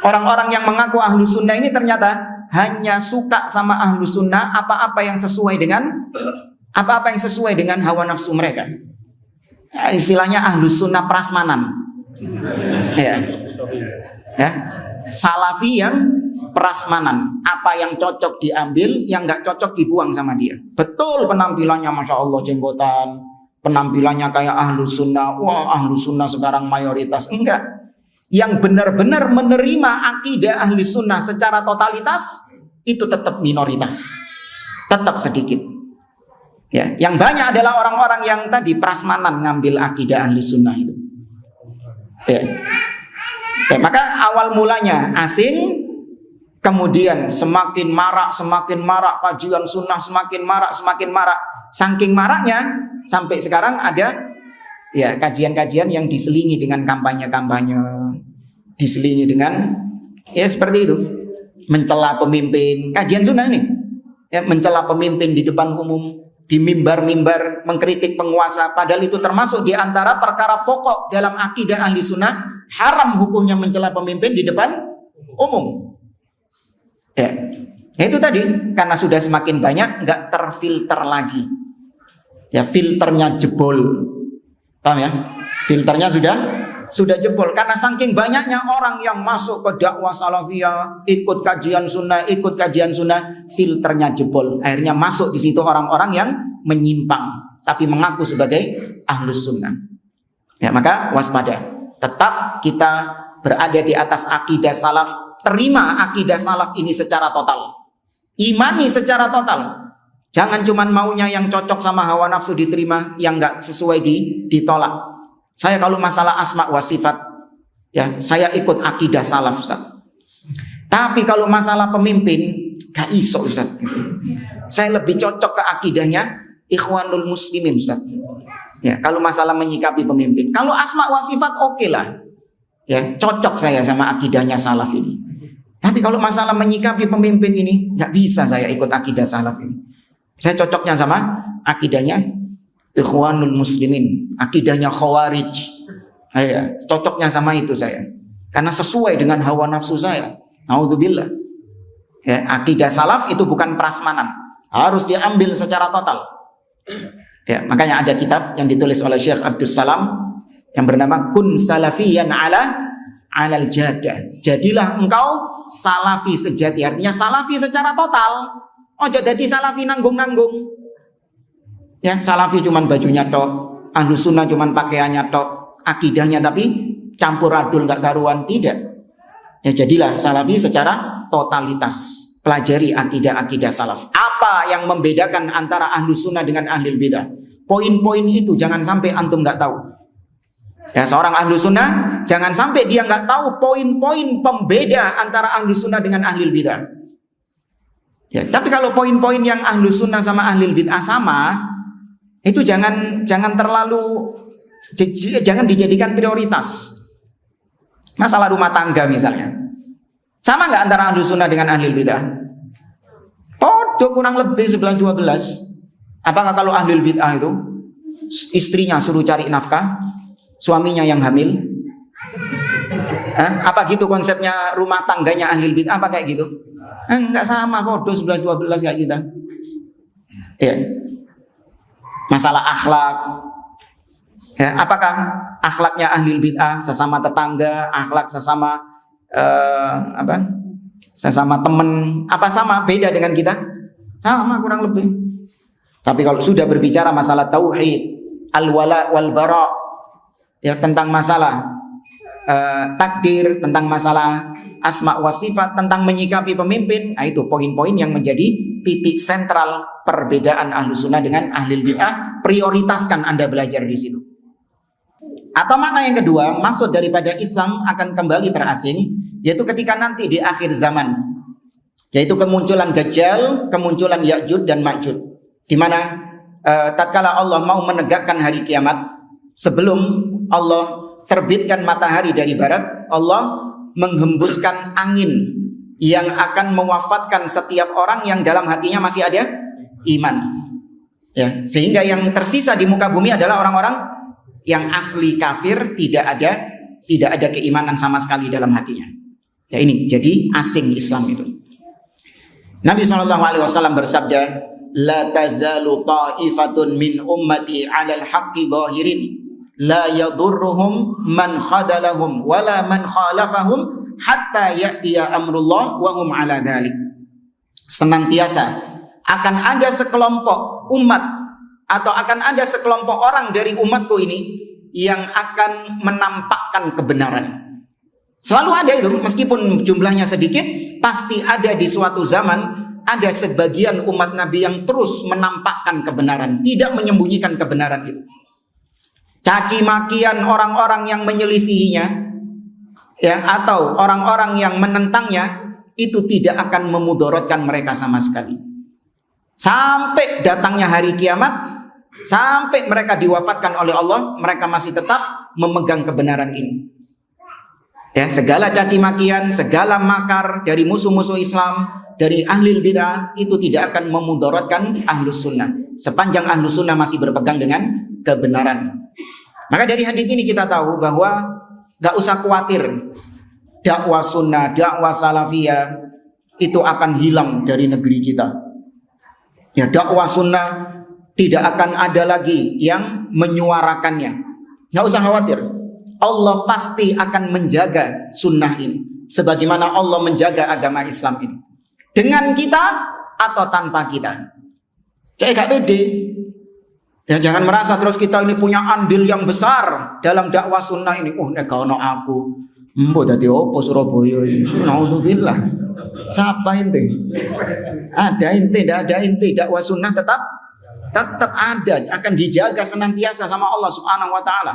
Orang-orang yang mengaku ahlu sunnah ini ternyata hanya suka sama ahlu sunnah apa-apa yang sesuai dengan hawa nafsu mereka. Ya, istilahnya ahlu sunnah prasmanan. Ya. Ya. Salafi yang prasmanan. Apa yang cocok diambil, yang nggak cocok dibuang sama dia. Betul penampilannya, masya Allah, jenggotan. Penampilannya kayak ahlu sunnah. Wah, ahlu sunnah sekarang mayoritas. Enggak. Yang benar-benar menerima akidah ahli sunnah secara totalitas, itu tetap minoritas. Tetap sedikit. Ya, yang banyak adalah orang-orang yang tadi prasmanan ngambil akidah ahli sunnah itu. Ya. Ya, maka awal mulanya asing, kemudian semakin marak kajian sunnah, semakin marak. Saking maraknya sampai sekarang ada ya kajian-kajian yang diselingi dengan kampanye-kampanye, diselingi dengan ya seperti itu, mencela pemimpin, kajian sunnah ini, ya, mencela pemimpin di depan umum, di mimbar-mimbar, mengkritik penguasa, padahal itu termasuk di antara perkara pokok dalam akidah ahli sunnah, haram hukumnya mencela pemimpin di depan umum. Ya, itu tadi, karena sudah semakin banyak, nggak terfilter lagi. Ya, filternya jebol. Paham ya? Filternya sudah jebol. Karena saking banyaknya orang yang masuk ke dakwah salafiyah, ikut kajian sunnah, filternya jebol. Akhirnya masuk di situ orang-orang yang menyimpang, tapi mengaku sebagai ahlus sunnah. Ya, maka waspada. Tetap kita berada di atas akidah salaf. Terima akidah salaf ini secara total. Imani secara total. Jangan cuman maunya yang cocok sama hawa nafsu diterima, yang nggak sesuai ditolak. Saya kalau masalah asma wa sifat, ya saya ikut akidah salaf, Ustaz. Tapi kalau masalah pemimpin, gak iso, Ustaz. Saya lebih cocok ke akidahnya Ikhwanul Muslimin, Ustaz. Ya, kalau masalah menyikapi pemimpin. Kalau asma wa sifat oke lah. Ya, cocok saya sama akidahnya salaf ini. Tapi kalau masalah menyikapi pemimpin ini, nggak bisa saya ikut akidah salaf ini. Saya cocoknya sama akidahnya Ikhwanul Muslimin, akidahnya Khawarij. Ya, cocoknya sama itu saya. Karena sesuai dengan hawa nafsu saya. Naudzubillah. Ya, akidah salaf itu bukan prasmanan. Harus diambil secara total. Ya, makanya ada kitab yang ditulis oleh Syekh Abdus Salam yang bernama Kun Salafiyan alal Jadah. Jadilah engkau salafi sejati. Artinya salafi secara total. Ojo jadi salafi nanggung-nanggung. Ya, salafi cuman bajunya tok, ahlu sunnah cuman pakaiannya tok, akidahnya tapi campur adul nggak karuan, tidak. Ya, jadilah salafi secara totalitas. Pelajari akidah salaf. Apa yang membedakan antara ahlu sunnah dengan ahli bidah? Poin-poin itu jangan sampai antum nggak tahu. Ya, seorang ahlu sunnah jangan sampai dia nggak tahu poin-poin pembeda antara ahlu sunnah dengan ahli bidah. Ya, tapi kalau poin-poin yang ahlu sunnah sama ahli bid'ah sama, itu jangan terlalu Jangan dijadikan prioritas. Masalah rumah tangga misalnya, sama nggak antara ahlu sunnah dengan ahli bid'ah? Podo kurang lebih 11-12. Apakah kalau ahli bid'ah itu istrinya suruh cari nafkah, suaminya yang hamil? Apa gitu konsepnya rumah tangganya ahli bid'ah? Apa kayak gitu? Enggak sama, podo 11-12 kayak kita. Ya. Masalah akhlak. Ya, apakah akhlaknya ahli bid'ah sesama tetangga, akhlak sesama sesama teman, apa sama beda dengan kita? Sama kurang lebih. Tapi kalau sudah berbicara masalah tauhid, al-wala wal bara, ya tentang masalah takdir, tentang masalah asma wa sifat, tentang menyikapi pemimpin, nah itu poin-poin yang menjadi titik sentral perbedaan ahlu sunnah dengan ahli bid'ah. Prioritaskan Anda belajar di situ. Atau makna yang kedua, maksud daripada Islam akan kembali terasing, yaitu ketika nanti di akhir zaman, yaitu kemunculan Dajjal, kemunculan Ya'juj dan Ma'juj, di mana tatkala Allah mau menegakkan hari kiamat, sebelum Allah terbitkan matahari dari barat, Allah menghembuskan angin yang akan mewafatkan setiap orang yang dalam hatinya masih ada iman. Ya, sehingga yang tersisa di muka bumi adalah orang-orang yang asli kafir, tidak ada keimanan sama sekali dalam hatinya. Ya, ini jadi asing Islam itu. Nabi SAW bersabda, la tazalu ta'ifatun min ummati 'alal haqqi zahirin la yadurruhum man khadalahum wala man khalafahum hatta ya'tiya amrullah wa hum 'ala dzalik. Senantiasa akan ada sekelompok umat atau akan ada sekelompok orang dari umatku ini yang akan menampakkan kebenaran. Selalu ada itu, meskipun jumlahnya sedikit, pasti ada di suatu zaman, ada sebagian umat Nabi yang terus menampakkan kebenaran, tidak menyembunyikan kebenaran itu. Caci makian orang-orang yang menyelisihinya, ya, atau orang-orang yang menentangnya, itu tidak akan memudaratkan mereka sama sekali. Sampai datangnya hari kiamat, sampai mereka diwafatkan oleh Allah, mereka masih tetap memegang kebenaran ini. Ya, segala caci makian, segala makar dari musuh-musuh Islam, dari ahli bid'ah, itu tidak akan memudaratkan ahlus sunnah, sepanjang ahlus sunnah masih berpegang dengan kebenaran. Maka dari hadis ini kita tahu bahwa gak usah khawatir dakwah sunnah, dakwah salafiyah itu akan hilang dari negeri kita. Ya, dakwah sunnah tidak akan ada lagi yang menyuarakannya. Nggak usah khawatir. Allah pasti akan menjaga sunnah ini, sebagaimana Allah menjaga agama Islam ini. Dengan kita atau tanpa kita. Cek gak pede. Ya, jangan merasa terus kita ini punya andil yang besar dalam dakwah sunnah ini. Oh, nek ono aku, mbok dadi opo Surabaya ini. Naudzubillah. Siapa ente? Ada ente, tidak ada ente. Dakwah sunnah tetap ada, akan dijaga senantiasa sama Allah Subhanahu wa taala.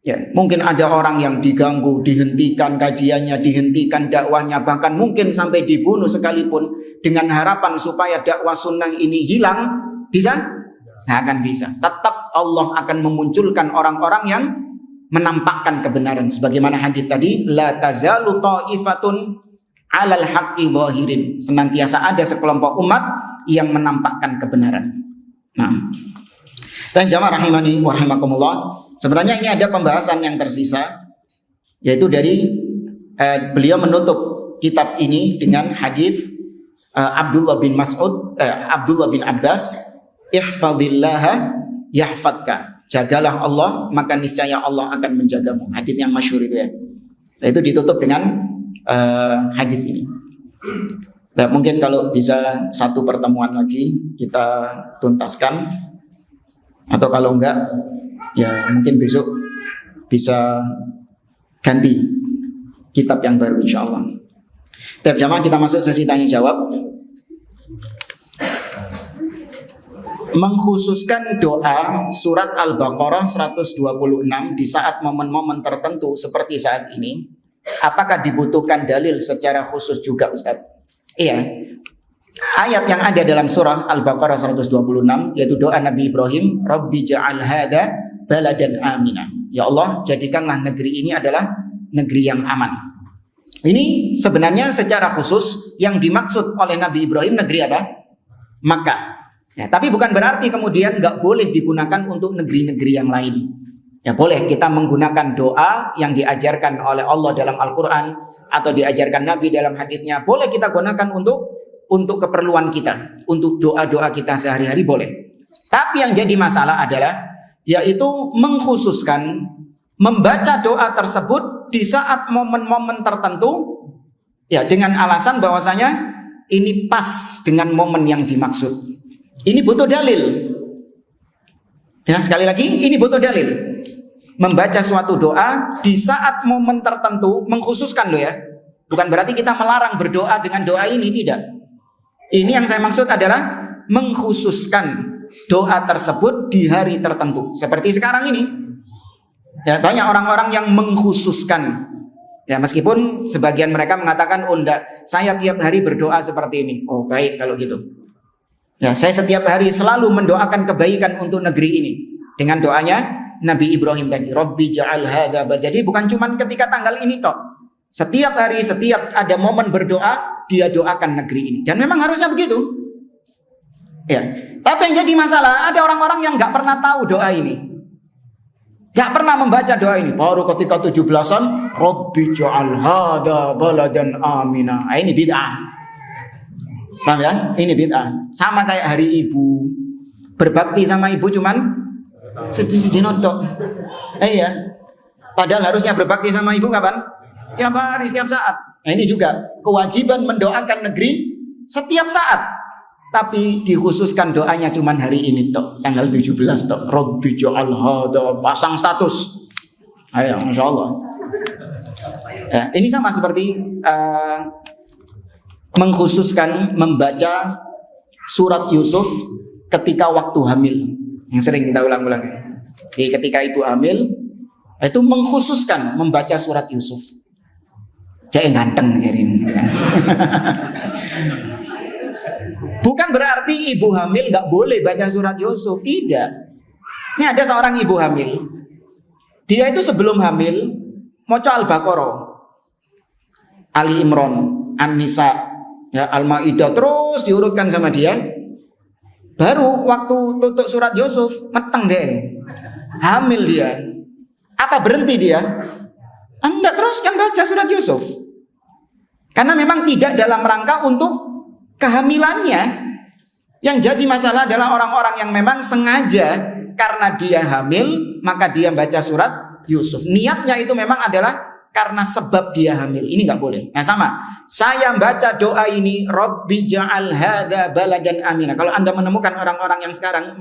Ya, mungkin ada orang yang diganggu, dihentikan kajiannya, dihentikan dakwahnya, bahkan mungkin sampai dibunuh sekalipun, dengan harapan supaya dakwah sunnah ini hilang, bisa? Nah, akan bisa. Tetap Allah akan memunculkan orang-orang yang menampakkan kebenaran. Sebagaimana hadis tadi, la tazalu ta'ifatun 'alal haqqi zahirin. Senantiasa ada sekelompok umat yang menampakkan kebenaran. Nah, dan jamaah rahimani wa rahimakumullah, sebenarnya ini ada pembahasan yang tersisa, yaitu dari beliau menutup kitab ini dengan hadis Abdullah bin Abbas, ihfazillaha yahfadka. Jagalah Allah, maka niscaya Allah akan menjagamu. Hadis yang masyhur itu ya. Itu ditutup dengan hadis ini. Nah, mungkin kalau bisa satu pertemuan lagi kita tuntaskan, atau kalau enggak ya mungkin besok bisa ganti kitab yang baru insyaallah. Tiap jamaah kita masuk sesi tanya jawab. Mengkhususkan doa surat Al-Baqarah 126 di saat momen-momen tertentu seperti saat ini, apakah dibutuhkan dalil secara khusus juga, Ustaz? Iya. Ayat yang ada dalam surah Al-Baqarah 126 yaitu doa Nabi Ibrahim, Rabbi ja'al hadza baladan amina. Ya Allah, jadikanlah negeri ini adalah negeri yang aman. Ini sebenarnya secara khusus yang dimaksud oleh Nabi Ibrahim negeri apa? Makkah. Ya, tapi bukan berarti kemudian nggak boleh digunakan untuk negeri-negeri yang lain. Ya boleh kita menggunakan doa yang diajarkan oleh Allah dalam Al-Quran atau diajarkan Nabi dalam hadisnya. Boleh kita gunakan untuk keperluan kita, untuk doa-doa kita sehari-hari boleh. Tapi yang jadi masalah adalah yaitu mengkhususkan membaca doa tersebut di saat momen-momen tertentu ya dengan alasan bahwasanya ini pas dengan momen yang dimaksud. Ini butuh dalil. Ya, sekali lagi ini butuh dalil. Membaca suatu doa di saat momen tertentu mengkhususkan loh ya. Bukan berarti kita melarang berdoa dengan doa ini, tidak. Ini yang saya maksud adalah mengkhususkan doa tersebut di hari tertentu. Seperti sekarang ini. Ya, banyak orang-orang yang mengkhususkan. Ya, meskipun sebagian mereka mengatakan, oh enggak, saya tiap hari berdoa seperti ini. Oh baik kalau gitu. Ya, saya setiap hari selalu mendoakan kebaikan untuk negeri ini. Dengan doanya Nabi Ibrahim tadi, Rabbi ja'al hadza. Jadi bukan cuma ketika tanggal ini toh. Setiap hari, setiap ada momen berdoa, dia doakan negeri ini. Dan memang harusnya begitu. Ya. Tapi yang jadi masalah, ada orang-orang yang nggak pernah tahu doa ini. Nggak pernah membaca doa ini. Baru ketika 17-an, Rabbi ja'al hadza baladan amina. Nah, ini bid'ah. Paham ya? Ini bid'ah. Sama kayak hari ibu. Berbakti sama ibu cuman sedih-sedih notok. Iya. Padahal harusnya berbakti sama ibu kapan? Tiap hari, setiap saat. Nah, ini juga kewajiban mendoakan negeri setiap saat. Tapi dikhususkan doanya cuman hari ini tok, tanggal 17 tok. Rabbi ja'al hadza, pasang status. Ayo, Masya Allah. Ya, ini sama seperti mengkhususkan membaca surat Yusuf ketika waktu hamil. Yang sering kita ulang-ulang. Jadi ketika ibu hamil, itu mengkhususkan membaca surat Yusuf. Jadi ganteng hari ini. Bukan berarti ibu hamil nggak boleh baca surat Yusuf. Tidak. Ini ada seorang ibu hamil. Dia itu sebelum hamil maca Al-Baqarah, Ali Imran, An-Nisa, ya, Al-Maidah, terus diurutkan sama dia. Baru waktu tutup surat Yusuf, meteng deh. Hamil dia. Apa berhenti dia? Anda teruskan baca surat Yusuf. Karena memang tidak dalam rangka untuk kehamilannya. Yang jadi masalah adalah orang-orang yang memang sengaja karena dia hamil, maka dia baca surat Yusuf. Niatnya itu memang adalah karena sebab dia hamil. Ini nggak boleh. Nah sama, saya baca doa ini, Rabbi ja'al hadza baladan amina. Kalau Anda menemukan orang-orang yang sekarang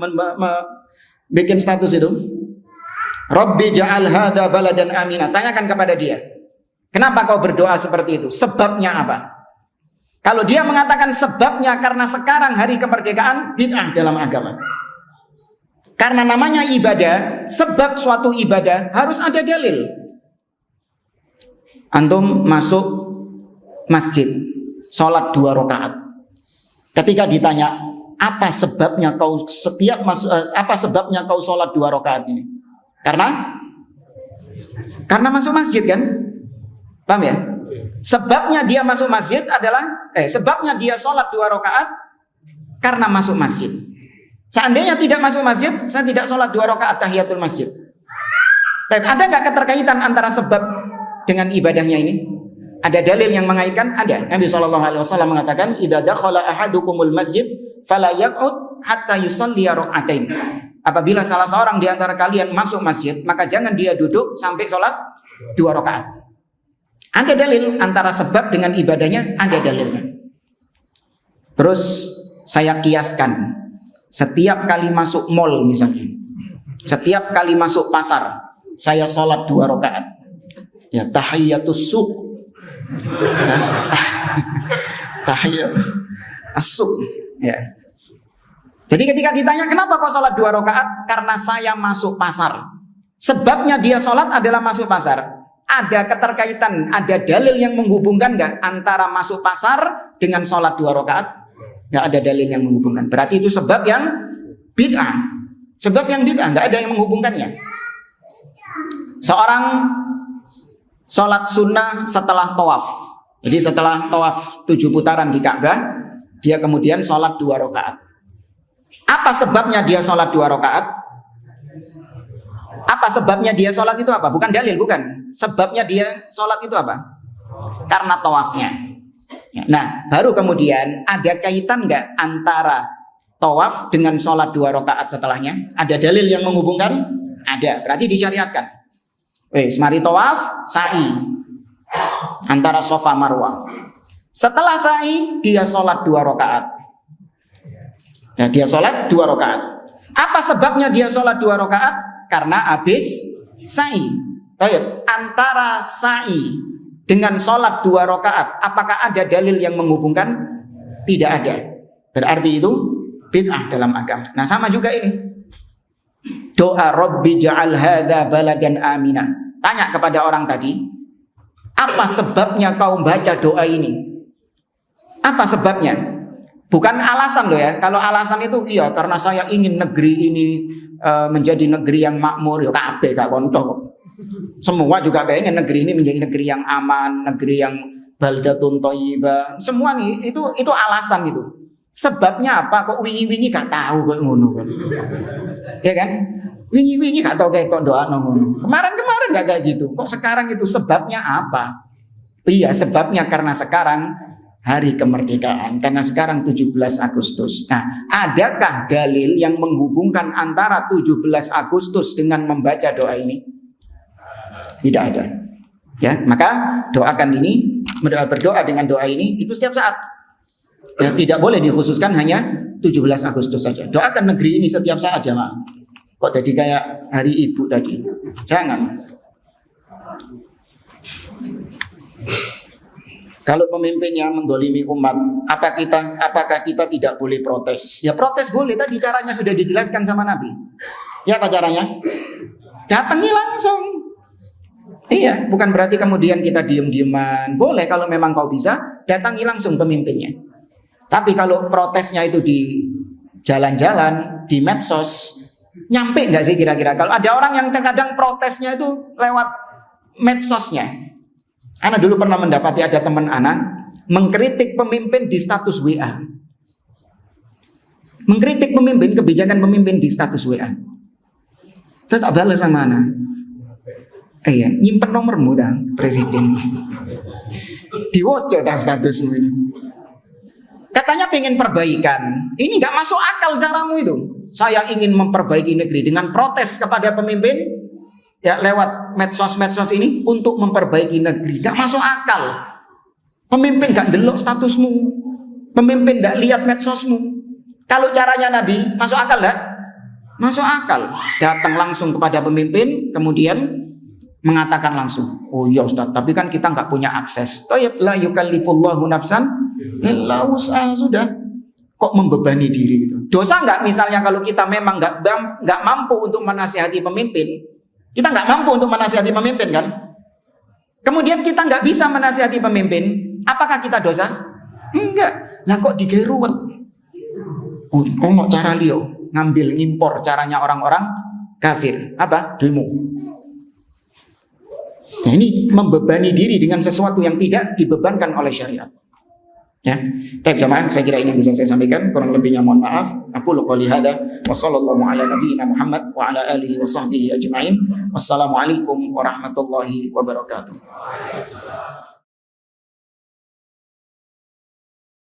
bikin status itu, Rabbi ja'al hadza baladan amina, tanyakan kepada dia, kenapa kau berdoa seperti itu? Sebabnya apa? Kalau dia mengatakan sebabnya karena sekarang hari kemerdekaan, bid'ah dalam agama. Karena namanya ibadah, sebab suatu ibadah harus ada dalil. Antum masuk masjid, sholat 2 rakaat. Ketika ditanya, apa sebabnya kau sholat 2 rakaat ini? Karena masuk masjid kan? Paham ya? Sebabnya dia masuk masjid adalah sebabnya dia sholat 2 rakaat karena masuk masjid. Seandainya tidak masuk masjid, saya tidak sholat 2 rakaat tahiyatul masjid. Tapi ada nggak keterkaitan antara sebab dengan ibadahnya ini? Ada dalil yang mengaitkan? Ada. Nabi SAW mengatakan, "Idza dakhala ahadukumul masjid fala yaq'ud hatta yusalli rak'atain." Apabila salah seorang di antara kalian masuk masjid, maka jangan dia duduk sampai sholat 2 rakaat. Ada dalil antara sebab dengan ibadahnya, ada dalilnya. Terus saya kiaskan, setiap kali masuk mall misalnya, setiap kali masuk pasar, saya sholat 2 rakaat. Ya, tahiyatus suq. Tahiyatus suq. Ya. Jadi ketika ditanya kenapa kau sholat 2 rakaat? Karena saya masuk pasar. Sebabnya dia sholat adalah masuk pasar. Ada keterkaitan, ada dalil yang menghubungkan nggak antara masuk pasar dengan sholat 2 rakaat? Nggak ada dalil yang menghubungkan. Berarti itu sebab yang bid'ah. Sebab yang bid'ah, nggak ada yang menghubungkannya. Seorang sholat sunnah setelah tawaf. Jadi setelah tawaf 7 putaran di Ka'bah, dia kemudian sholat 2 rakaat. Apa sebabnya dia sholat 2 rakaat? Apa sebabnya dia sholat itu apa? Bukan dalil, bukan. Sebabnya dia sholat itu apa? Karena tawafnya. Nah, baru kemudian ada kaitan nggak antara tawaf dengan sholat 2 rakaat setelahnya? Ada dalil yang menghubungkan? Ada, berarti disyariatkan. Mari tawaf, sa'i antara Safa Marwah. Setelah sa'i, dia sholat 2 rakaat. Nah, dia sholat 2 rakaat. Apa sebabnya dia sholat 2 rakaat? Karena habis sa'i. Baik, antara sa'i dengan sholat 2 rakaat, apakah ada dalil yang menghubungkan? Tidak ada. Berarti itu bid'ah dalam agama. Nah, sama juga ini. Doa Rabbi ja'al hadza baladan amina. Tanya kepada orang tadi, apa sebabnya kau baca doa ini? Apa sebabnya? Bukan alasan loh ya. Kalau alasan itu iya karena saya ingin negeri ini menjadi negeri yang makmur. Ya kabeh gak kontok. Semua juga pengen negeri ini menjadi negeri yang aman, negeri yang baldatun thayyibah. Semua nih itu alasan itu. Sebabnya apa? Kok wingi-wingi gak tahu kok ngono kan. Ya kan? Wingi-wingi gak tahu kayak kok doa ngono. Kemarin gak kayak gitu. Kok sekarang itu sebabnya apa? Iya, sebabnya karena sekarang hari kemerdekaan, karena sekarang 17 Agustus. Nah, adakah dalil yang menghubungkan antara 17 Agustus dengan membaca doa ini? Tidak ada. Ya, maka doakan ini, berdoa dengan doa ini itu setiap saat. Ya, tidak boleh dikhususkan hanya 17 Agustus saja. Doakan negeri ini setiap saat, jemaah. Kok jadi kayak hari ibu tadi? Jangan. Kalau pemimpinnya mendolimi umat, apakah kita tidak boleh protes? Ya protes boleh, tadi caranya sudah dijelaskan sama Nabi. Ya apa caranya? Datangi langsung. Iya, bukan berarti kemudian kita diem-dieman. Boleh kalau memang kau bisa, datangi langsung pemimpinnya. Tapi kalau protesnya itu di jalan-jalan, di medsos, nyampe nggak sih kira-kira? Kalau ada orang yang terkadang protesnya itu lewat medsosnya. Ana dulu pernah mendapati ada teman Ana mengkritik pemimpin di status WA. Mengkritik pemimpin, kebijakan pemimpin di status WA. Terus tak balas sama Ana. Iya, nyimpen nomormu dah presiden. Diwocok dah statusmu ini. Katanya pengen perbaikan. Ini nggak masuk akal caramu itu. Saya ingin memperbaiki negeri dengan protes kepada pemimpin. Ya lewat medsos ini untuk memperbaiki negeri. Gak masuk akal. Pemimpin gak delok statusmu. Pemimpin gak lihat medsosmu. Kalau caranya Nabi, masuk akal gak? Masuk akal. Datang langsung kepada pemimpin, kemudian mengatakan langsung, oh iya Ustaz, tapi kan kita gak punya akses. Thayyib la yukallifullahu nafsan illa wus'aha. Sudah. Kok membebani diri gitu. Dosa gak misalnya kalau kita memang gak mampu untuk menasihati pemimpin. Kita nggak mampu untuk menasihati pemimpin kan? Kemudian kita nggak bisa menasihati pemimpin, apakah kita dosa? Enggak. Lah kok digeruwet? Oh, cara liyo ngambil ngimpor caranya orang-orang kafir. Apa? Demo. Nah, ini membebani diri dengan sesuatu yang tidak dibebankan oleh syariat. Ya, baik jemaah, saya kira ini yang bisa saya sampaikan. Kurang lebihnya mohon maaf. Aku qouli hadza wa sallallahu ala nabiyyina Muhammad wa ala alihi wa sahbihi ajma'in. Wassalamualaikum warahmatullahi wabarakatuh.